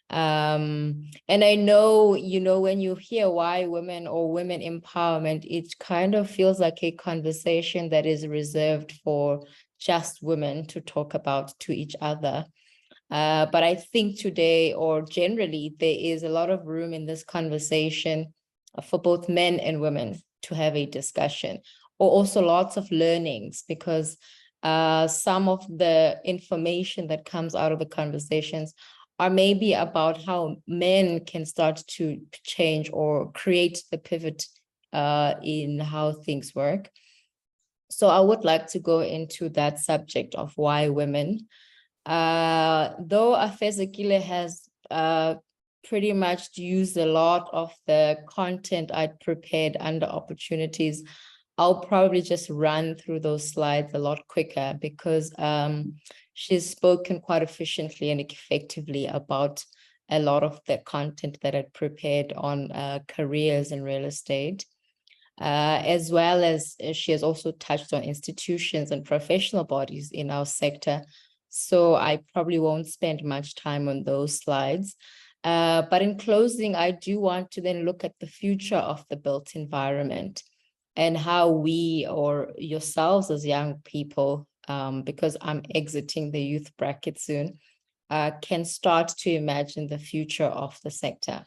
And I know, when you hear why women or women empowerment, it kind of feels like a conversation that is reserved for just women to talk about to each other. But I think today, or generally, there is a lot of room in this conversation for both men and women to have a discussion, or also lots of learnings, because some of the information that comes out of the conversations are maybe about how men can start to change or create the pivot in how things work. So I would like to go into that subject of why women. Though Afezekile has pretty much used a lot of the content I'd prepared under opportunities, I'll probably just run through those slides a lot quicker because she's spoken quite efficiently and effectively about a lot of the content that I'd prepared on careers in real estate. As well as she has also touched on institutions and professional bodies in our sector. So I probably won't spend much time on those slides. But in closing, I do want to then look at the future of the built environment and how we, or yourselves as young people, because I'm exiting the youth bracket soon, can start to imagine the future of the sector.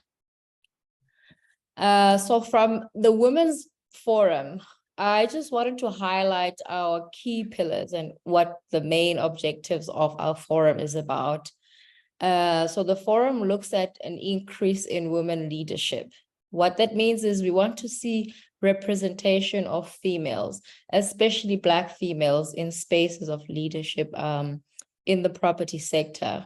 So from the Women's Forum, I just wanted to highlight our key pillars and what the main objectives of our forum is about. So the forum looks at an increase in women leadership. What that means is we want to see representation of females, especially Black females, in spaces of leadership in the property sector.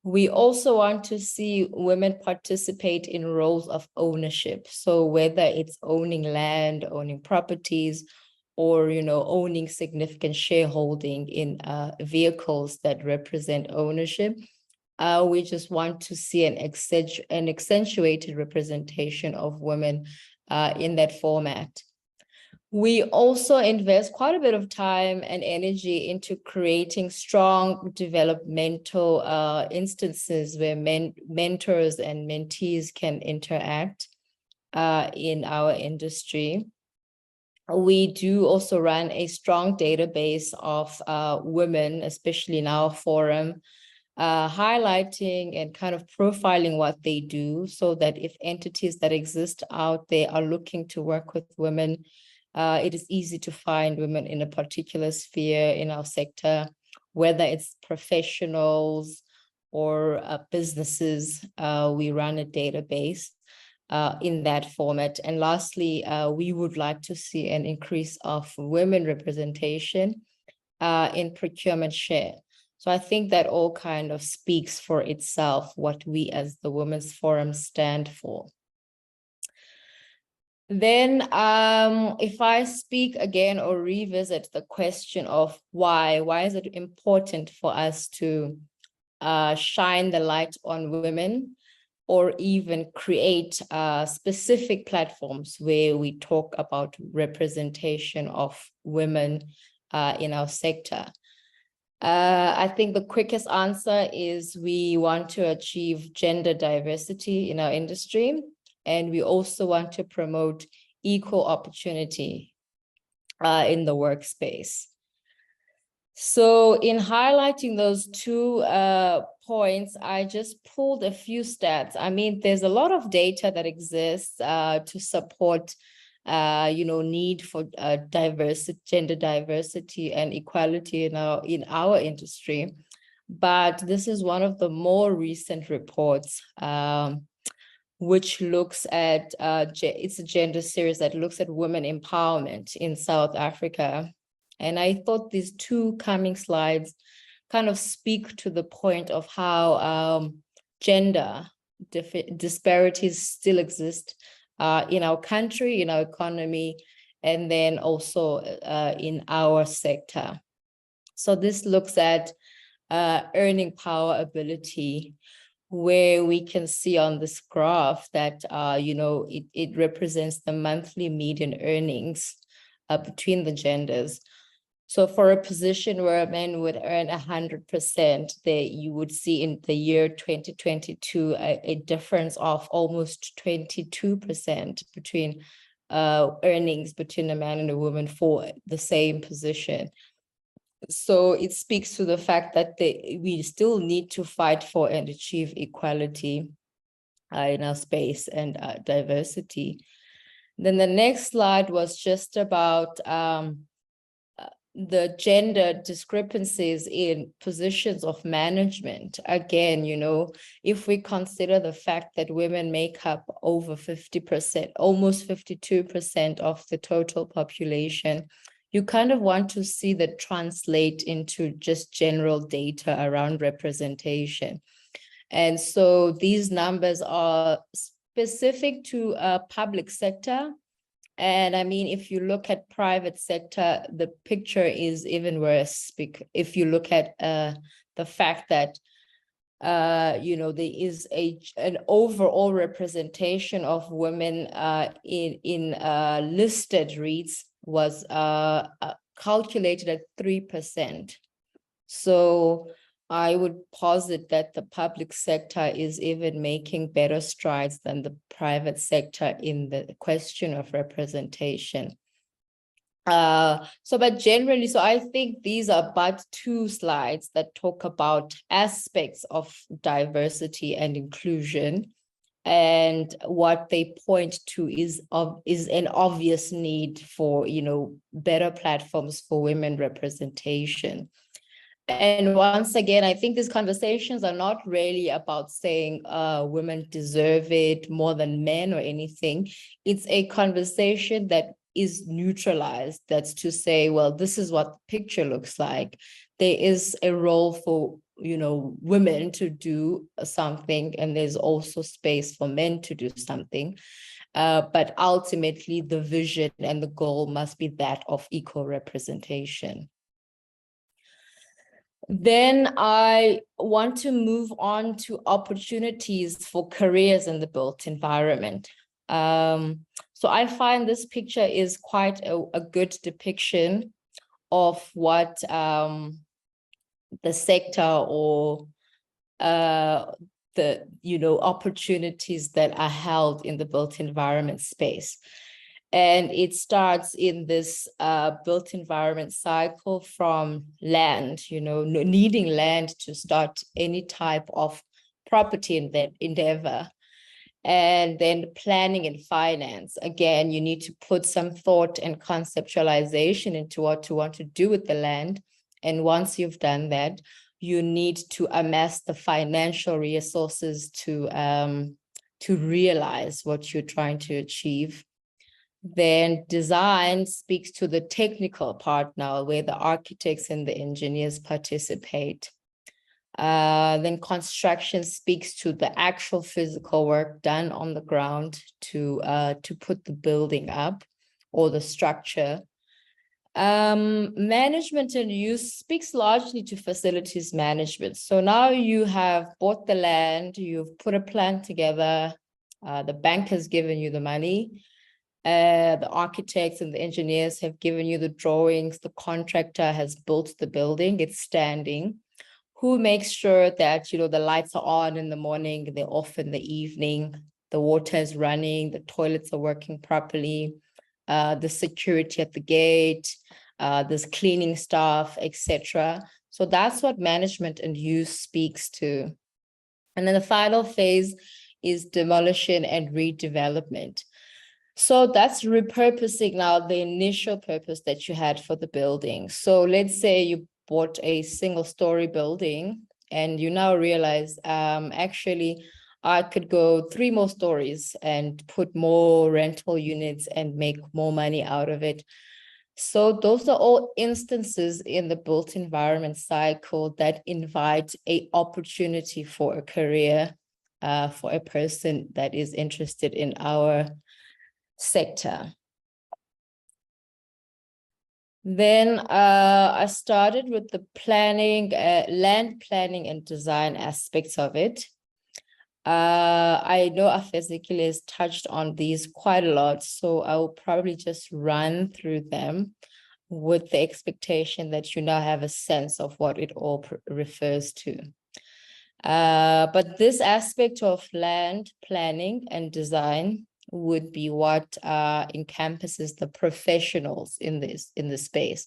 We also want to see women participate in roles of ownership. So whether it's owning land, owning properties, or owning significant shareholding in vehicles that represent ownership, we just want to see an accentuated representation of women in that format. We also invest quite a bit of time and energy into creating strong developmental instances where mentors and mentees can interact in our industry. We do also run a strong database of women, especially in our forum, highlighting and kind of profiling what they do so that if entities that exist out there are looking to work with women, it is easy to find women in a particular sphere in our sector, whether it's professionals or businesses. We run a database in that format. And lastly, we would like to see an increase of women representation in procurement share. So I think that all kind of speaks for itself, what we as the Women's Forum stand for. Then if I speak again or revisit the question of why is it important for us to shine the light on women, or even create specific platforms where we talk about representation of women in our sector. I think the quickest answer is we want to achieve gender diversity in our industry. And we also want to promote equal opportunity in the workspace. So in highlighting those two points, I just pulled a few stats. I mean, there's a lot of data that exists to support, need for gender diversity and equality in our industry. But this is one of the more recent reports, which looks at, it's a gender series that looks at women empowerment in South Africa. And I thought these two coming slides kind of speak to the point of how gender disparities still exist in our country, in our economy, and then also in our sector. So this looks at earning power ability, where we can see on this graph that, it represents the monthly median earnings between the genders. So for a position where a man would earn 100%, you would see in the year 2022 a difference of almost 22% between earnings between a man and a woman for the same position. So it speaks to the fact that we still need to fight for and achieve equality in our space and diversity. Then the next slide was just about the gender discrepancies in positions of management. Again, if we consider the fact that women make up over 50%, almost 52% of the total population, you kind of want to see that translate into just general data around representation. And so these numbers are specific to public sector. And I mean, if you look at private sector, the picture is even worse. If you look at the fact that, there is an overall representation of women in listed REITs was calculated at 3%. So I would posit that the public sector is even making better strides than the private sector in the question of representation. But generally, so I think these are but 2 slides that talk about aspects of diversity and inclusion. And what they point to is an obvious need for, better platforms for women representation. And once again, I think these conversations are not really about saying women deserve it more than men or anything. It's a conversation that is neutralized. That's to say, well, this is what the picture looks like. There is a role for, women to do something, and there's also space for men to do something. But ultimately, the vision and the goal must be that of equal representation. Then I want to move on to opportunities for careers in the built environment. So I find this picture is quite a good depiction of what the sector or the opportunities that are held in the built environment space. And it starts in this built environment cycle from land, needing land to start any type of property in that endeavor. And then planning and finance. Again, you need to put some thought and conceptualization into what you want to do with the land. And once you've done that, you need to amass the financial resources to realize what you're trying to achieve. Then design speaks to the technical part now, where the architects and the engineers participate. Then construction speaks to the actual physical work done on the ground to put the building up or the structure. Management and use speaks largely to facilities management. So now you have bought the land, you've put a plan together, the bank has given you the money, the architects and the engineers have given you the drawings, the contractor has built the building, it's standing. Who makes sure that, the lights are on in the morning, they're off in the evening, the water is running, the toilets are working properly, the security at the gate, there's cleaning staff, etc. So that's what management and use speaks to. And then the final phase is demolition and redevelopment. So that's repurposing now the initial purpose that you had for the building. So let's say you bought a single-story building and you now realize, actually, I could go 3 more stories and put more rental units and make more money out of it. So those are all instances in the built environment cycle that invite an opportunity for a career for a person that is interested in our sector. Then I started with the planning, land planning and design aspects of it. I know Afezekile has touched on these quite a lot, so I will probably just run through them with the expectation that you now have a sense of what it all refers to. But this aspect of land planning and design would be what encompasses the professionals in this space.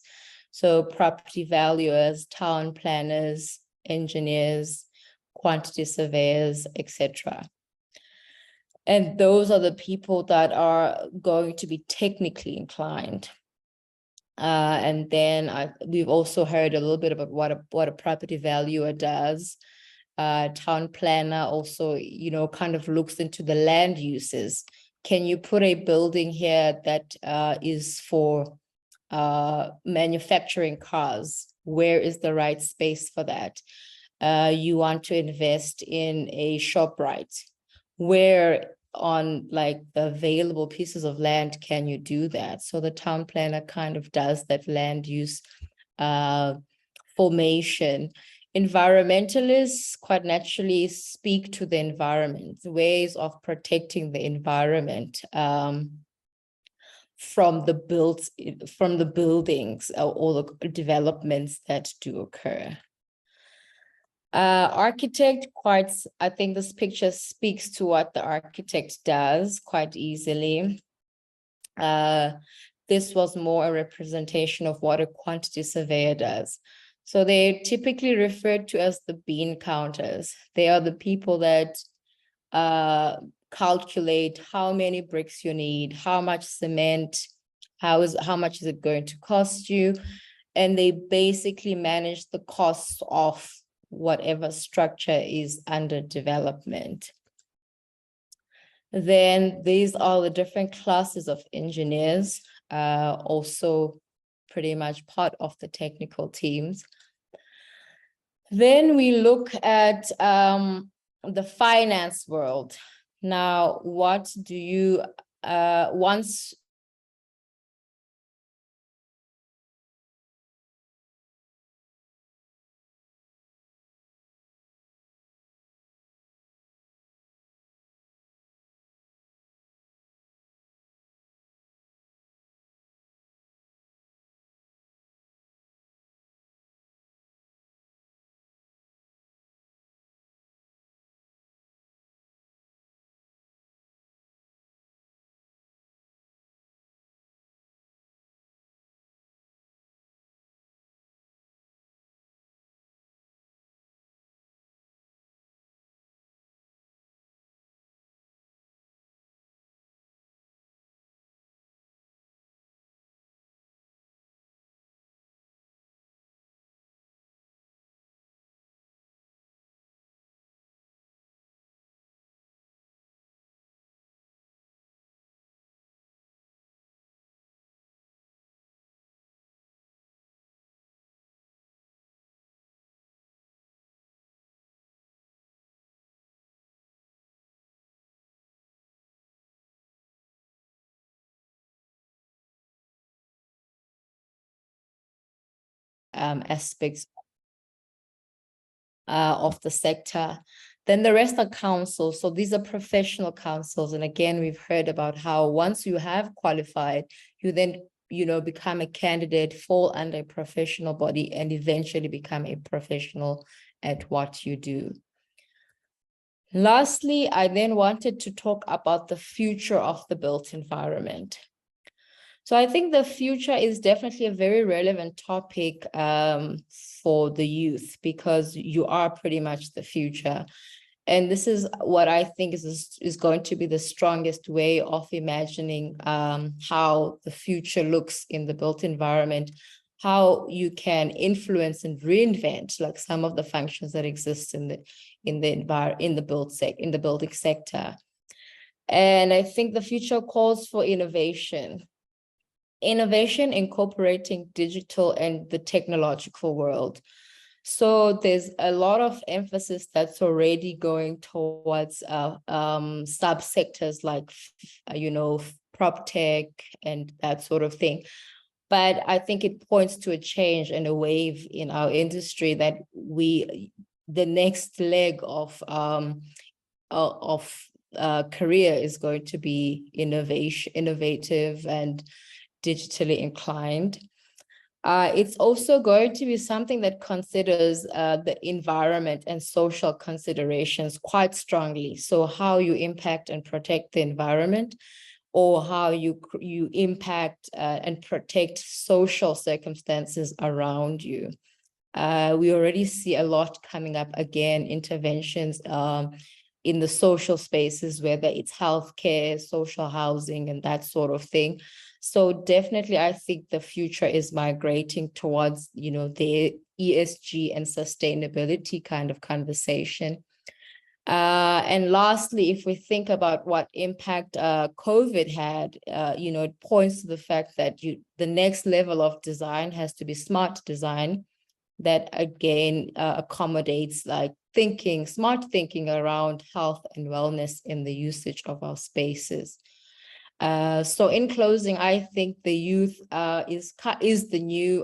So property valuers, town planners, engineers, quantity surveyors, etc. And those are the people that are going to be technically inclined. And then we've also heard a little bit about what a property valuer does. Town planner also, you know, kind of looks into the land uses. Can you put a building here that is for manufacturing cars? Where is the right space for that? You want to invest in a ShopRite. Where on like the available pieces of land can you do that? So the town planner kind of does that land use formation. Environmentalists quite naturally speak to the environment, ways of protecting the environment from the buildings or the developments that do occur. Architect, I think this picture speaks to what the architect does quite easily. This was more a representation of what a quantity surveyor does. So they're typically referred to as the bean counters. They are the people that calculate how many bricks you need, how much cement, how much is it going to cost you, and they basically manage the costs of whatever structure is under development. Then these are the different classes of engineers, also pretty much part of the technical teams. Then we look at the finance world. Now, what do you, once aspects of the sector. Then the rest are councils. So these are professional councils. And again, we've heard about how once you have qualified, you then, you know, become a candidate, fall under a professional body, and eventually become a professional at what you do. Lastly, I then wanted to talk about the future of the built environment. So I think the future is definitely a very relevant topic for the youth, because you are pretty much the future. And this is what I think is going to be the strongest way of imagining how the future looks in the built environment, how you can influence and reinvent like some of the functions that exist in the building sector. And I think the future calls for innovation incorporating digital and the technological world. So there's a lot of emphasis that's already going towards subsectors like, you know, prop tech and that sort of thing. But I think it points to a change and a wave in our industry that the next leg of career is going to be innovative and digitally inclined. It's also going to be something that considers the environment and social considerations quite strongly. So how you impact and protect the environment, or how you impact and protect social circumstances around you. We already see a lot coming up again, interventions in the social spaces, whether it's healthcare, social housing, and that sort of thing. So definitely, I think the future is migrating towards, the ESG and sustainability kind of conversation. And lastly, if we think about what impact COVID had, it points to the fact that the next level of design has to be smart design that again accommodates like smart thinking around health and wellness in the usage of our spaces. So in closing, I think the youth is the new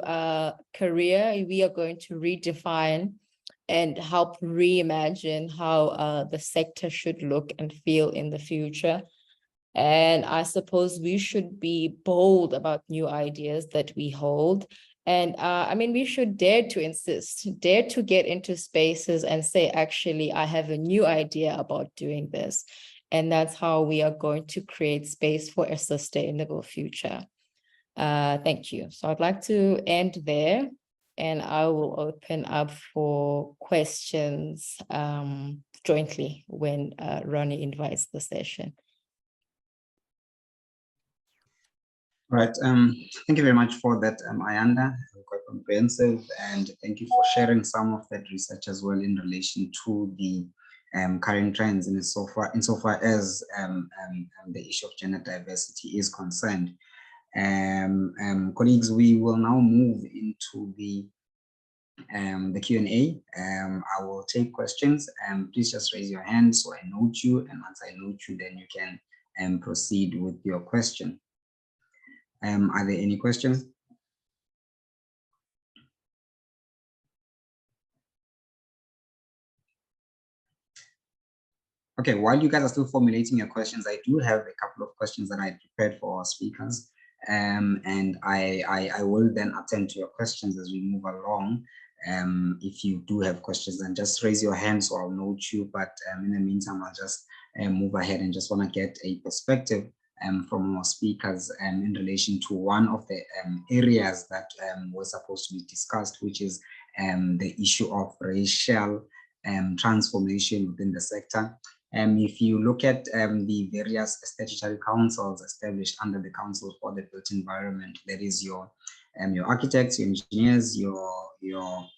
career. We are going to redefine and help reimagine how the sector should look and feel in the future. And I suppose we should be bold about new ideas that we hold. And we should dare to insist, dare to get into spaces and say, actually, I have a new idea about doing this. And that's how we are going to create space for a sustainable future. Thank you. So I'd like to end there, and I will open up for questions jointly when Ronnie invites the session. Right. Thank you very much for that, Ayanda. Quite comprehensive, and thank you for sharing some of that research as well in relation to the current trends insofar as the issue of gender diversity is concerned. Colleagues, we will now move into the Q&A. I will take questions. Please just raise your hand so I note you, and once I note you, then you can proceed with your question. Are there any questions? Okay, while you guys are still formulating your questions, I do have a couple of questions that I prepared for our speakers. And I will then attend to your questions as we move along. If you do have questions, then just raise your hand so I'll note you. But in the meantime, I'll just move ahead and just want to get a perspective from our speakers in relation to one of the areas that was supposed to be discussed, which is the issue of racial transformation within the sector. If you look at the various statutory councils established under the Council for the Built Environment, that is your architects, your engineers, your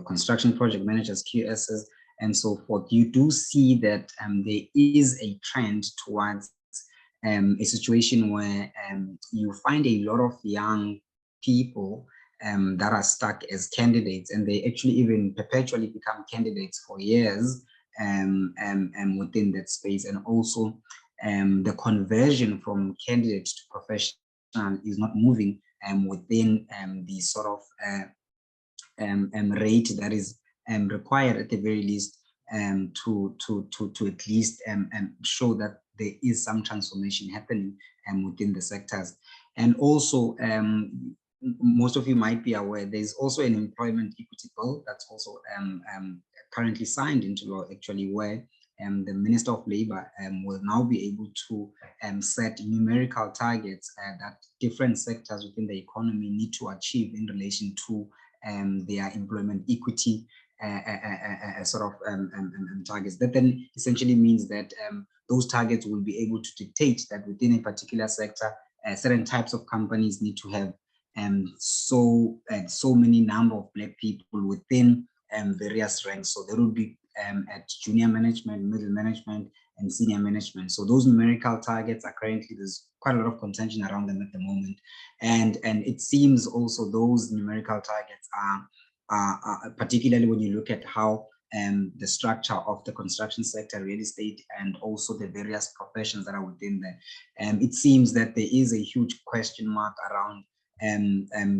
construction project managers, QSs, and so forth, you do see that there is a trend towards a situation where you find a lot of young people that are stuck as candidates, and they actually even perpetually become candidates for years within that space. And also the conversion from candidate to professional is not moving within the sort of rate that is required at the very least to at least show that there is some transformation happening within the sectors. And also most of you might be aware there's also an employment equity bill that's also currently signed into law, actually, where the Minister of Labour will now be able to set numerical targets that different sectors within the economy need to achieve in relation to their employment equity sort of targets. That then essentially means that those targets will be able to dictate that within a particular sector, certain types of companies need to have so many number of Black people within various ranks. So there will be at junior management, middle management, and senior management. So those numerical targets are currently, there's quite a lot of contention around them at the moment. And it seems also those numerical targets are particularly when you look at how the structure of the construction sector, real estate, and also the various professions that are within there. It seems that there is a huge question mark around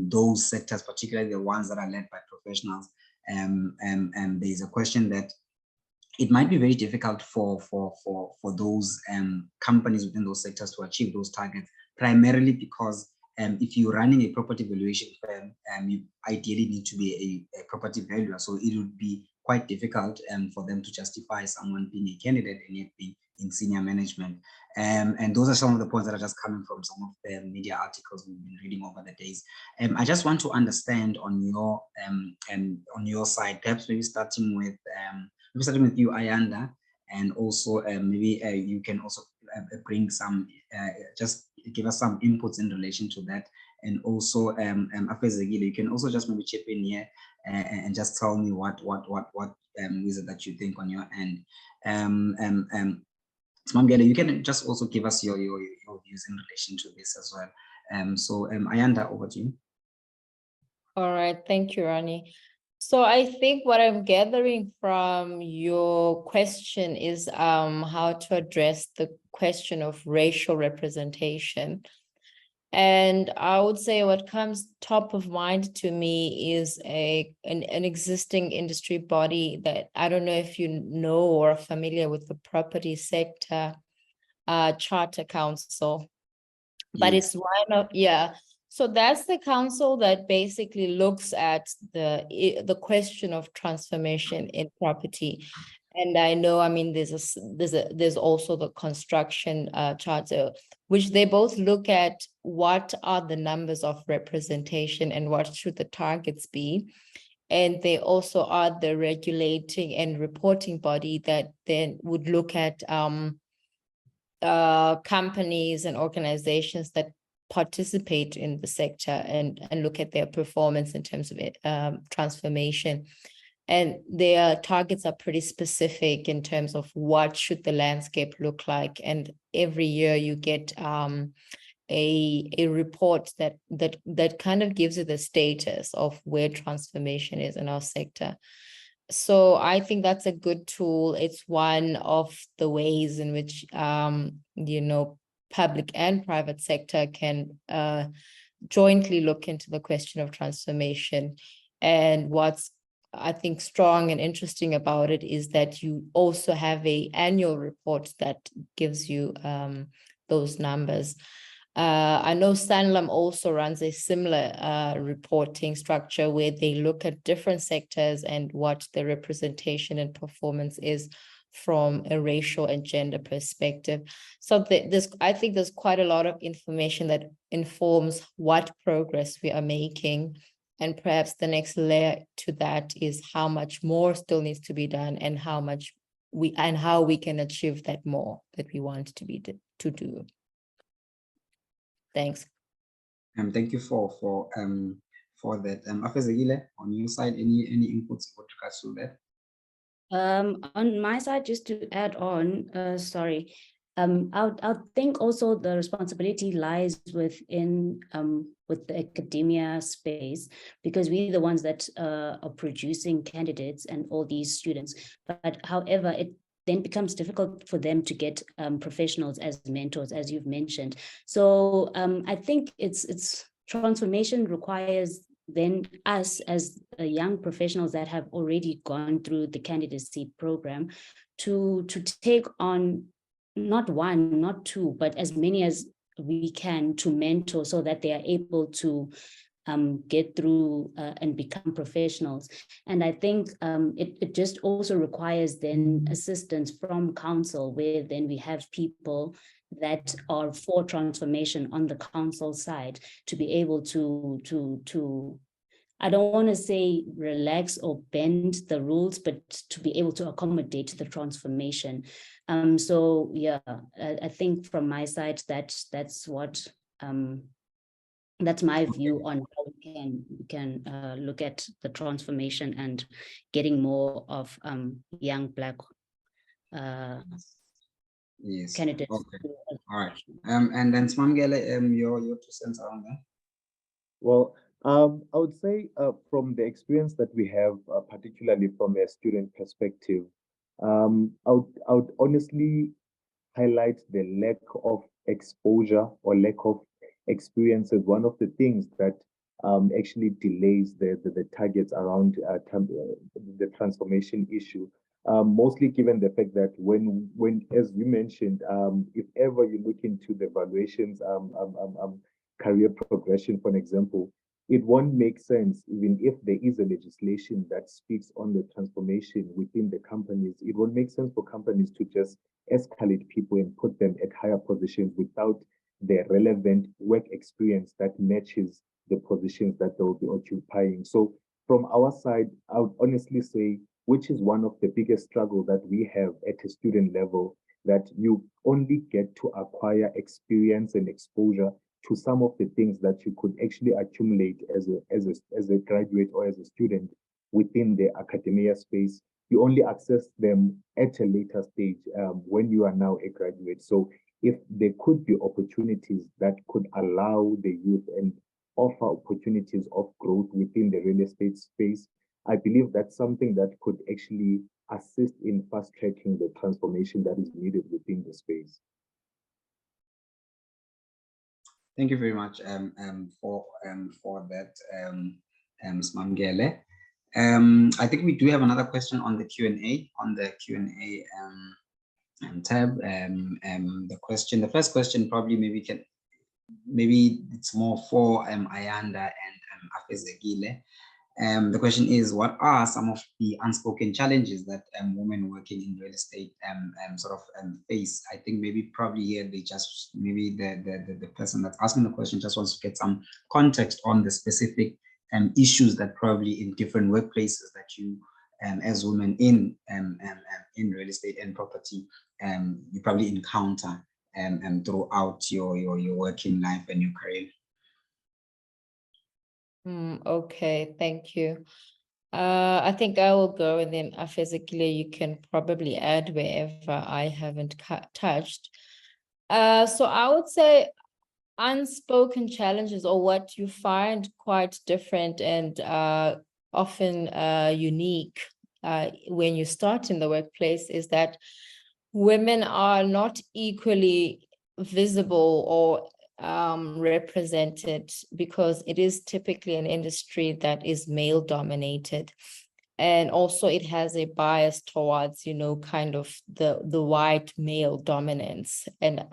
those sectors, particularly the ones that are led by professionals. There's a question that it might be very difficult for those companies within those sectors to achieve those targets, primarily because if you're running a property valuation firm, you ideally need to be a property valuer. So it would be quite difficult for them to justify someone being a candidate and yet being in senior management. And those are some of the points that are just coming from some of the media articles we've been reading over the days. I just want to understand on your side, perhaps maybe starting with you, Ayanda, and also maybe you can also bring some, just give us some inputs in relation to that. And also Afezekile, you can also just maybe chip in here and just tell me what is it that you think on your end. Simamkele, you can just also give us your views in relation to this as well. So Ayanda, over to you. All right, thank you, Ronnie. So I think what I'm gathering from your question is how to address the question of racial representation. And I would say what comes top of mind to me is an existing industry body that I don't know if you know or are familiar with, the property sector charter council, but Yes. it's one of, yeah. So that's the council that basically looks at the question of transformation in property. And I know, I mean, there's also the construction charter, which they both look at what are the numbers of representation and what should the targets be. And they also are the regulating and reporting body that then would look at companies and organizations that participate in the sector and look at their performance in terms of transformation. And their targets are pretty specific in terms of what should the landscape look like. And every year you get a report that kind of gives you the status of where transformation is in our sector. So I think that's a good tool. It's one of the ways in which, public and private sector can jointly look into the question of transformation. And what's, I think, strong and interesting about it is that you also have an annual report that gives you those numbers. I know Sanlam also runs a similar reporting structure where they look at different sectors and what the representation and performance is from a racial and gender perspective. So I think there's quite a lot of information that informs what progress we are making. And perhaps the next layer to that is how much more still needs to be done and how we can achieve that more that we want to do. Thanks. Thank you for that. Afezekile, on your side, any inputs with regards to that? On my side, just to add on, I think also the responsibility lies within with the academia space, because we're the ones that are producing candidates and all these students. But however, it then becomes difficult for them to get professionals as mentors, as you've mentioned. So I think it's transformation requires then us as young professionals that have already gone through the candidacy program to take on not one, not two, but as many as we can to mentor so that they are able to get through and become professionals. And I think it just also requires then assistance from council, where then we have people that are for transformation on the council side to be able to I don't want to say relax or bend the rules, but to be able to accommodate the transformation. So yeah, I think from my side that's what that's my view on how we can look at the transformation and getting more of young Black Yes. candidates. Okay. All right. And then Simamkele, your 2 cents around that. Well, I would say from the experience that we have, particularly from a student perspective, I would honestly highlight the lack of exposure or lack of experience as one of the things that actually delays the targets around the transformation issue. mostly given the fact that when as you mentioned, if ever you look into the valuations, career progression, for an example, it won't make sense even if there is a legislation that speaks on the transformation within the companies. It won't make sense for companies to just escalate people and put them at higher positions without the relevant work experience that matches the positions that they will be occupying. So from our side, I would honestly say, which is one of the biggest struggles that we have at a student level, that you only get to acquire experience and exposure to some of the things that you could actually accumulate as a graduate or as a student within the academia space. You only access them at a later stage when you are now a graduate. So if there could be opportunities that could allow the youth and offer opportunities of growth within the real estate space, I believe that's something that could actually assist in fast tracking the transformation that is needed within the space. Thank you very much for that, Simamkele. I think we do have another question on the Q&A tab. The first question probably maybe it's more for Ayanda and Afezekile. The question is, what are some of the unspoken challenges that women working in real estate face? I think probably here maybe the person that's asking the question just wants to get some context on the specific issues that probably in different workplaces that you as women in real estate and property you probably encounter throughout your working life and your career. Okay, thank you. I think I will go, and then Afezekile, you can probably add wherever I haven't touched. So I would say unspoken challenges, or what you find quite different and often unique when you start in the workplace, is that women are not equally visible or represented, because it is typically an industry that is male dominated, and also it has a bias towards, you know, kind of the white male dominance. And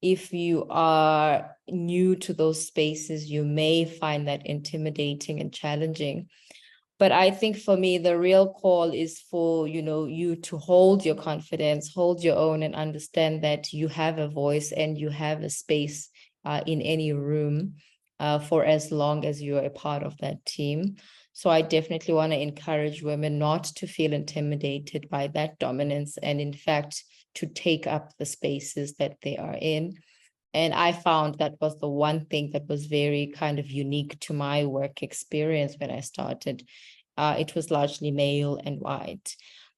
if you are new to those spaces, you may find that intimidating and challenging. But I think for me, the real call is for, you know, you to hold your confidence, hold your own, and understand that you have a voice and you have a space in any room for as long as you are a part of that team. So I definitely want to encourage women not to feel intimidated by that dominance, and in fact, to take up the spaces that they are in. And I found that was the one thing that was very kind of unique to my work experience when I started. It was largely male and white,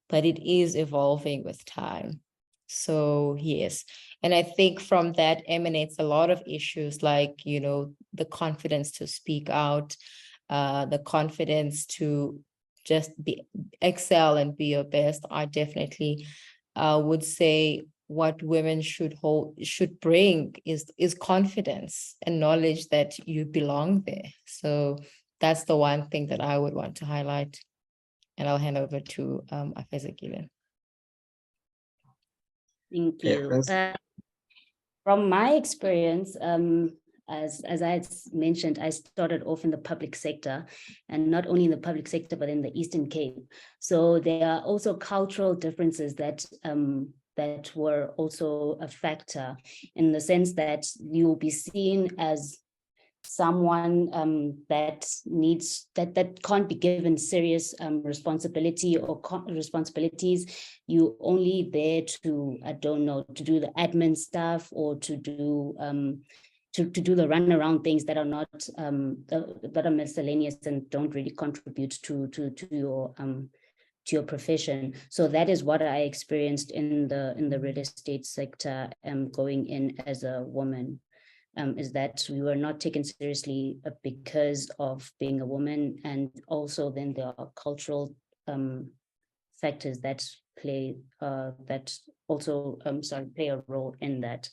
but it is evolving with time. So yes, and I think from that emanates a lot of issues like, you know, the confidence to speak out, the confidence to just excel and be your best. I definitely would say what women should bring is confidence and knowledge that you belong there. So that's the one thing that I would want to highlight. And I'll hand over to Afezekile. Thank you. From my experience, as I mentioned, I started off in the public sector, and not only in the public sector, but in the Eastern Cape. So there are also cultural differences that were also a factor, in the sense that you'll be seen as someone that can't be given serious responsibility or responsibilities. You only there to, I don't know, to do the admin stuff, or to do the runaround things that are not that are miscellaneous and don't really contribute to your profession. So that is what I experienced in the real estate sector going in as a woman. Is that we were not taken seriously because of being a woman, and also then there are cultural factors that play play a role in that.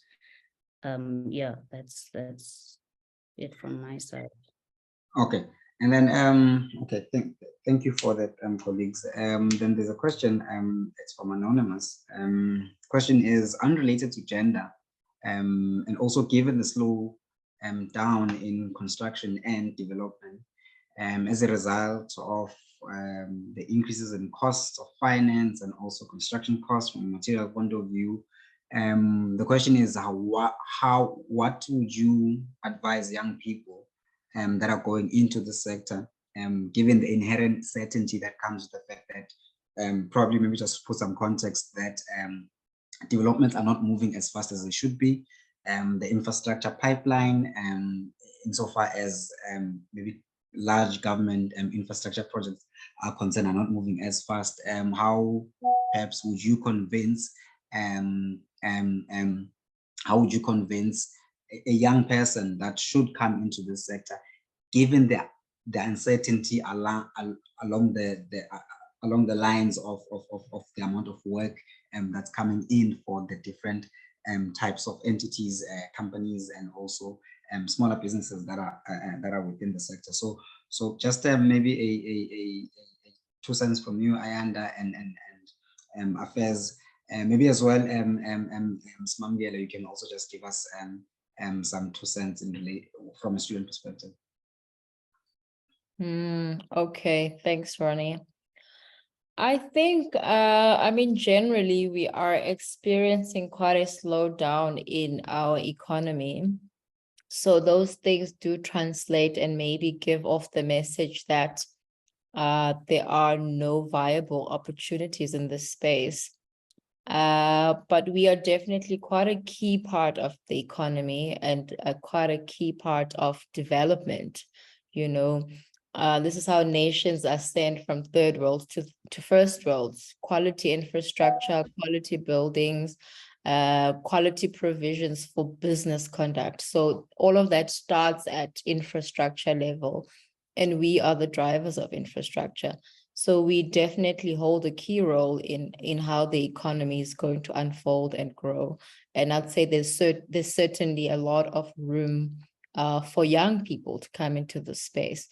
Yeah, that's it from my side. Okay, And then, okay, thank you for that, colleagues. Then there's a question, it's from Anonymous. Question is unrelated to gender, and also given the slow down in construction and development, as a result of the increases in costs of finance and also construction costs from a material point of view. The question is what would you advise young people that are going into the sector, given the inherent certainty that comes with the fact that probably maybe just put some context that developments are not moving as fast as they should be. The infrastructure pipeline, insofar as maybe large government infrastructure projects are concerned, are not moving as fast. How perhaps would you convince how would you convince a young person that should come into this sector, given the uncertainty along the lines of the amount of work that's coming in for the different types of entities, companies, and also smaller businesses that are within the sector. So just maybe a 2 cents from you, Ayanda, and Afez, maybe as well, Simamkele, you can also just give us some 2 cents from a student perspective. Okay, thanks, Ronnie. I think, I mean, generally, we are experiencing quite a slowdown in our economy. So those things do translate and maybe give off the message that there are no viable opportunities in this space. But we are definitely quite a key part of the economy and quite a key part of development, you know. This is how nations are sent from third world to first worlds: quality infrastructure, quality buildings, quality provisions for business conduct. So all of that starts at infrastructure level, and we are the drivers of infrastructure. So we definitely hold a key role in how the economy is going to unfold and grow. And I'd say there's certainly a lot of room for young people to come into the space.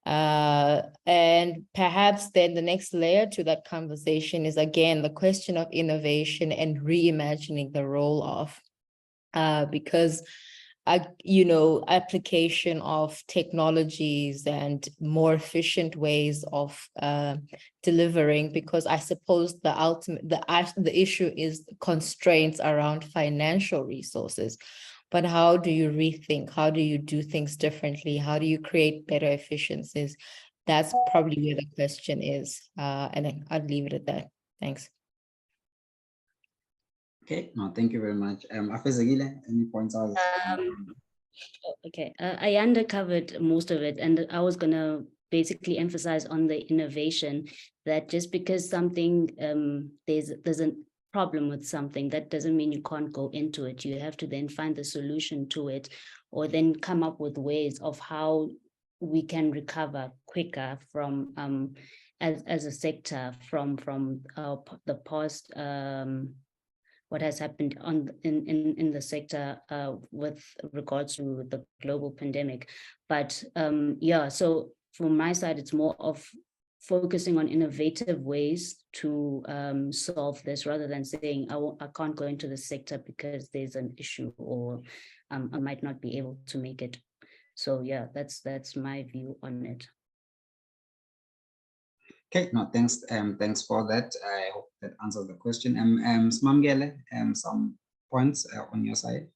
And perhaps then the next layer to that conversation is, again, the question of innovation and reimagining the role of, because you know, application of technologies and more efficient ways of delivering, because I suppose the issue is constraints around financial resources. But how do you rethink? How do you do things differently? How do you create better efficiencies? That's probably where the question is. And I'd leave it at that. Thanks. Okay, no, thank you very much. Afezekile, any points out? Okay, Ayanda covered most of it, and I was gonna basically emphasize on the innovation, that just because something there's a problem with something, that doesn't mean you can't go into it. You have to then find the solution to it, or then come up with ways of how we can recover quicker from as a sector from the past, what has happened in the sector with regards to the global pandemic. But yeah, so from my side, it's more of focusing on innovative ways to solve this, rather than saying I can't go into the sector because there's an issue, or I might not be able to make it. So yeah, that's my view on it. Okay, no, thanks. Thanks for that. I hope that answers the question. Simamkele, some points on your side.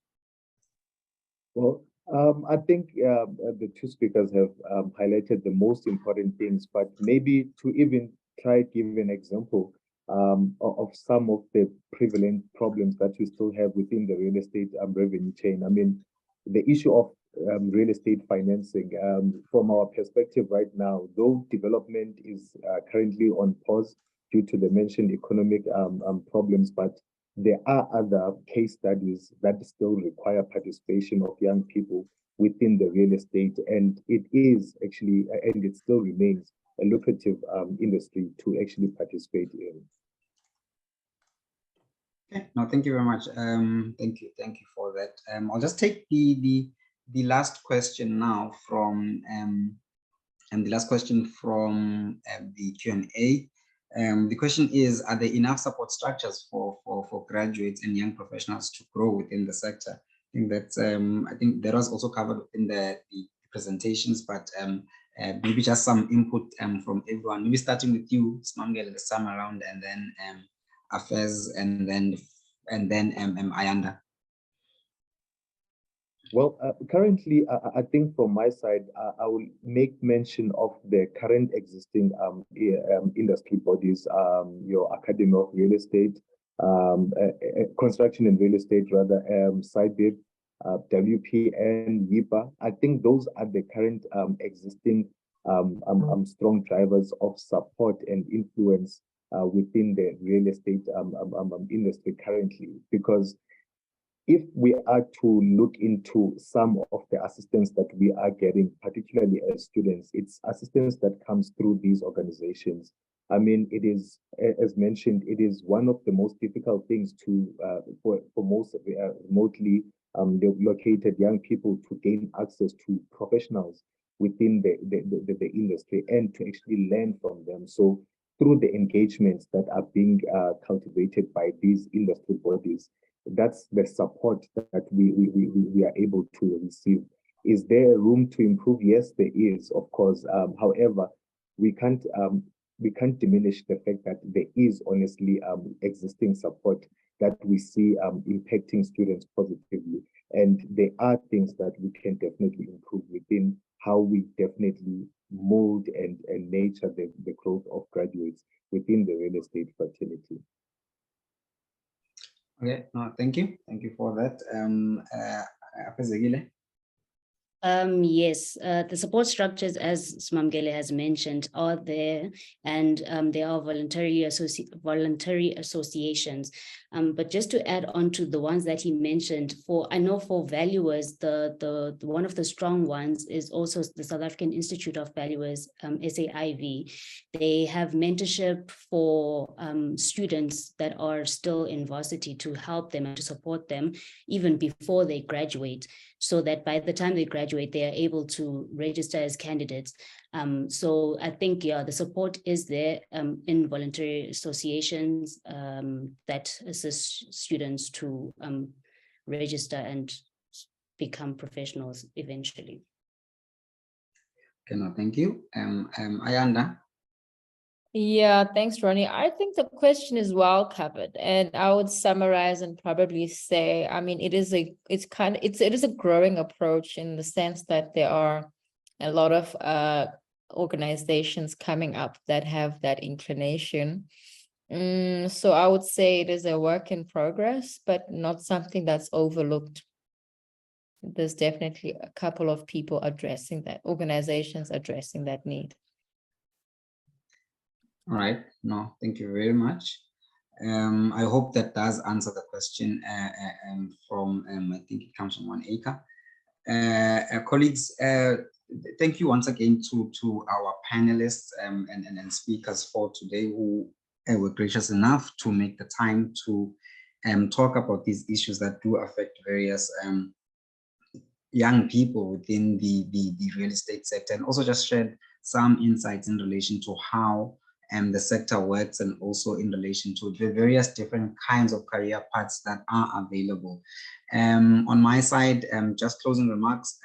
Well, I think the two speakers have highlighted the most important things, but maybe to even try to give an example of some of the prevalent problems that we still have within the real estate revenue chain. I mean, the issue of real estate financing, from our perspective right now, though development is currently on pause due to the mentioned economic problems, but there are other case studies that still require participation of young people within the real estate, and it is actually, and it still remains a lucrative industry to actually participate in. Okay, no, thank you very much. Thank you for that. I'll just take the last question now from the last question from the Q&A. The question is, are there enough support structures for graduates and young professionals to grow within the sector? I think that's I think that was also covered within the presentations, but maybe just some input from everyone. Maybe starting with you, Simamkele, this time around, and then Afez, and then Ayanda. Well, currently, I think from my side, I will make mention of the current existing industry bodies, your Academy of Real Estate, Construction and Real Estate, rather, SAIBPP, WPN, YIPA. I think those are the current existing strong drivers of support and influence within the real estate industry currently, because if we are to look into some of the assistance that we are getting, particularly as students, it's assistance that comes through these organizations. I mean, it is, as mentioned, it is one of the most difficult things to for most remotely located young people to gain access to professionals within the industry and to actually learn from them. So through the engagements that are being cultivated by these industry bodies, that's the support that we are able to receive. Is there room to improve? Yes, there is, of course. However, we can't diminish the fact that there is honestly existing support that we see impacting students positively. And there are things that we can definitely improve within how we definitely mold and nurture the growth of graduates within the real estate fraternity. Okay, no, thank you for that. Afezekile. Yes, the support structures, as Simamkele has mentioned, are there, and there are voluntary associations. But just to add on to the ones that he mentioned, I know for valuers, the one of the strong ones is also the South African Institute of Valuers, SAIV. They have mentorship for students that are still in varsity to help them and to support them even before they graduate, so that by the time they graduate, they are able to register as candidates. So I think, yeah, the support is there in voluntary associations that assist students to register and become professionals eventually. Okay, no, thank you. Ayanda. Yeah, thanks, Ronnie. I think the question is well covered, and I would summarize and probably say, I mean, it is a growing approach in the sense that there are a lot of organizations coming up that have that inclination. So I would say it is a work in progress, but not something that's overlooked. There's definitely a couple of people addressing that, organizations addressing that need. All right, no, thank you very much. I hope that does answer the question from, I think it comes from 1 acre. Colleagues, thank you once again to our panelists and speakers for today, who were gracious enough to make the time to talk about these issues that do affect various young people within the real estate sector, and also just shared some insights in relation to how the sector works, and also in relation to the various different kinds of career paths that are available. On my side, just closing remarks,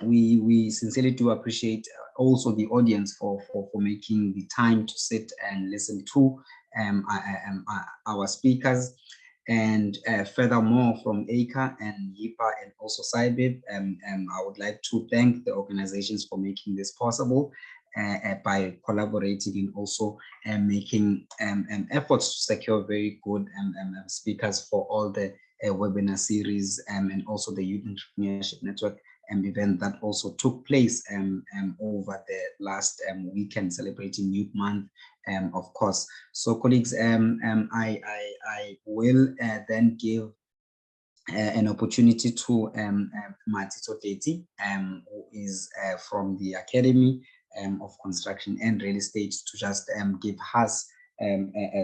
we sincerely do appreciate also the audience for making the time to sit and listen to our speakers. And furthermore, from ACA and YIPA and also SAIBPP, I would like to thank the organizations for making this possible by collaborating and also making efforts to secure very good speakers for all the webinar series and also the Youth Entrepreneurship Network event that also took place over the last weekend, celebrating Youth Month, of course. So colleagues, I will then give an opportunity to Matito Teti, who is from the Academy of Construction and Real Estate, to just give us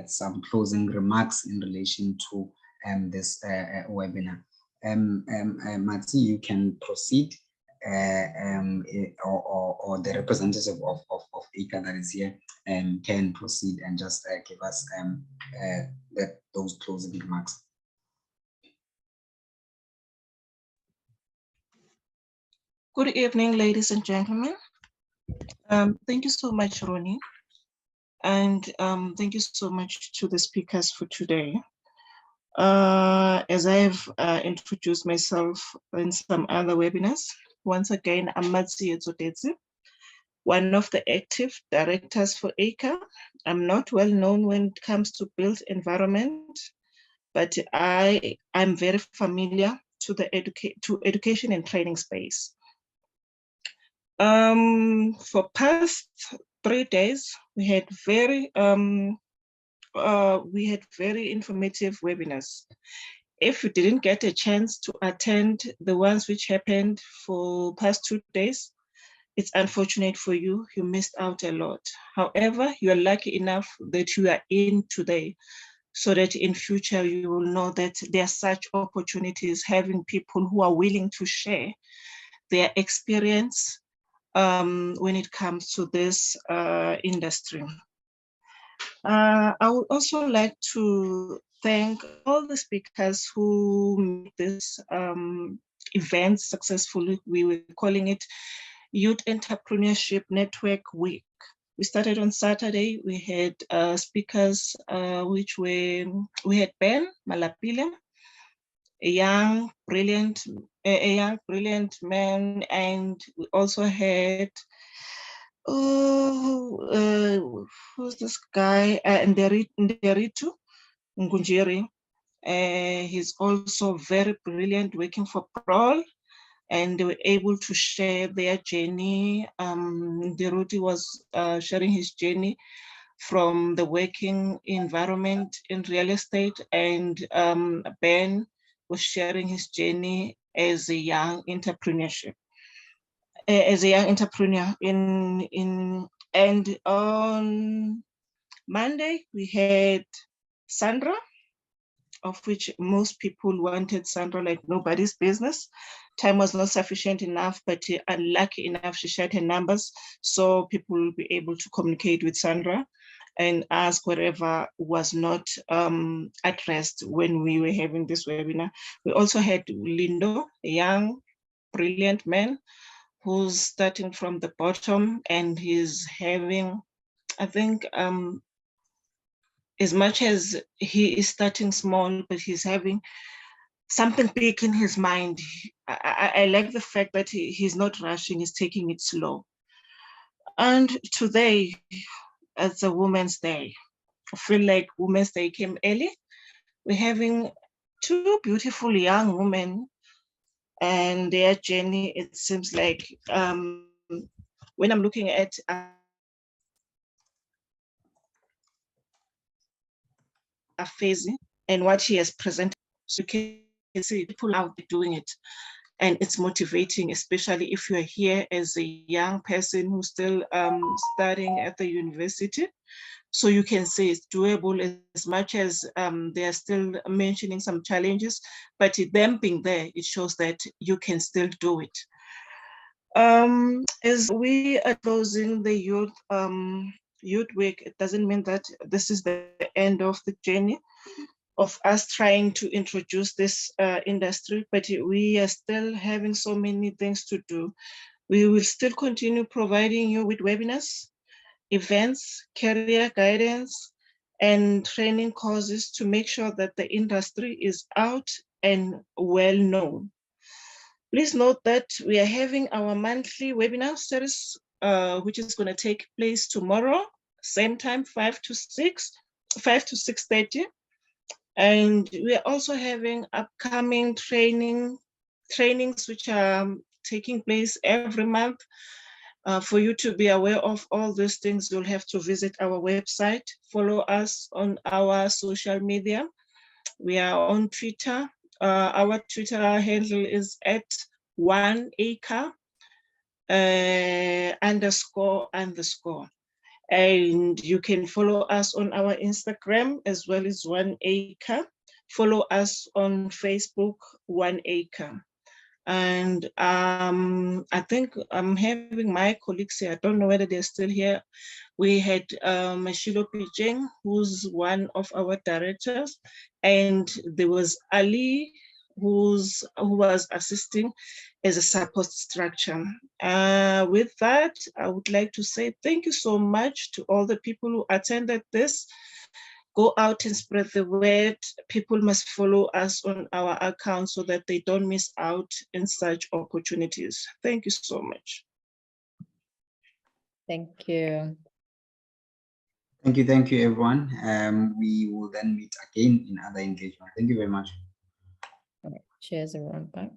some closing remarks in relation to this webinar. Mati, you can proceed or the representative of ACA that is here can proceed and just give us those closing remarks. Good evening, ladies and gentlemen. Thank you so much, Ronnie. And thank you so much to the speakers for today. As I've introduced myself in some other webinars, once again, I'm Matsi Etsotetse, one of the active directors for ACA. I'm not well known when it comes to built environment, but I'm very familiar to the education and training space. For past 3 days, we had very informative webinars. If you didn't get a chance to attend the ones which happened for past 2 days, it's unfortunate for you, you missed out a lot. However, you are lucky enough that you are in today, so that in future you will know that there are such opportunities, having people who are willing to share their experience when it comes to this industry. I would also like to thank all the speakers who made this event successfully. We were calling it Youth Entrepreneurship Network Week. We started on Saturday. We had speakers we had Ben Malapile, a young, brilliant man, and we also had who's this guy? Nderitu Ngunjiri. He's also very brilliant, working for Prol, and they were able to share their journey. Nderuti was sharing his journey from the working environment in real estate, and Ben was sharing his journey as a young entrepreneurship. As a young entrepreneur and on Monday we had Sandra, of which most people wanted Sandra like nobody's business. Time was not sufficient enough, but unlucky enough she shared her numbers, so people will be able to communicate with Sandra and ask whatever was not addressed when we were having this webinar. We also had Lindo, a young, brilliant man who's starting from the bottom, and he's having, I think, as much as he is starting small, but he's having something big in his mind. I like the fact that he's not rushing, he's taking it slow. And today, as a Women's Day, I feel like Women's Day came early. We're having two beautiful young women, and their journey, it seems like, when I'm looking at Afezekile and what he has presented, so you can see people out there doing it, and it's motivating, especially if you're here as a young person who's still studying at the university. So you can say it's doable, as much as they're still mentioning some challenges, but them being there, it shows that you can still do it. As we are closing the youth week, it doesn't mean that this is the end of the journey of us trying to introduce this industry, but we are still having so many things to do. We will still continue providing you with webinars, events, career guidance, and training courses to make sure that the industry is out and well known. Please note that we are having our monthly webinar series, which is going to take place tomorrow, same time, 5 to 6:30. And we are also having upcoming trainings which are taking place every month. For you to be aware of all these things, you'll have to visit our website, follow us on our social media. We are on Twitter. Our Twitter handle is @1acre__. And you can follow us on our Instagram as well as 1acre. Follow us on Facebook, 1acre. And I think I'm having my colleagues here. I don't know whether they're still here. We had Mashilo Picheng, who's one of our directors, and there was Ali, who was assisting as a support structure. With that, I would like to say thank you so much to all the people who attended this. Go out and spread the word. People must follow us on our account so that they don't miss out in such opportunities. Thank you so much. Thank you. Thank you, everyone. We will then meet again in other engagement. Thank you very much. All right. Cheers, everyone. Bye.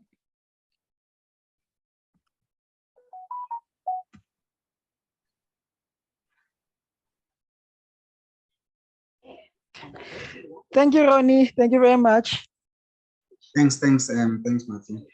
Thank you, Ronnie. Thank you very much. Thanks, Matthew.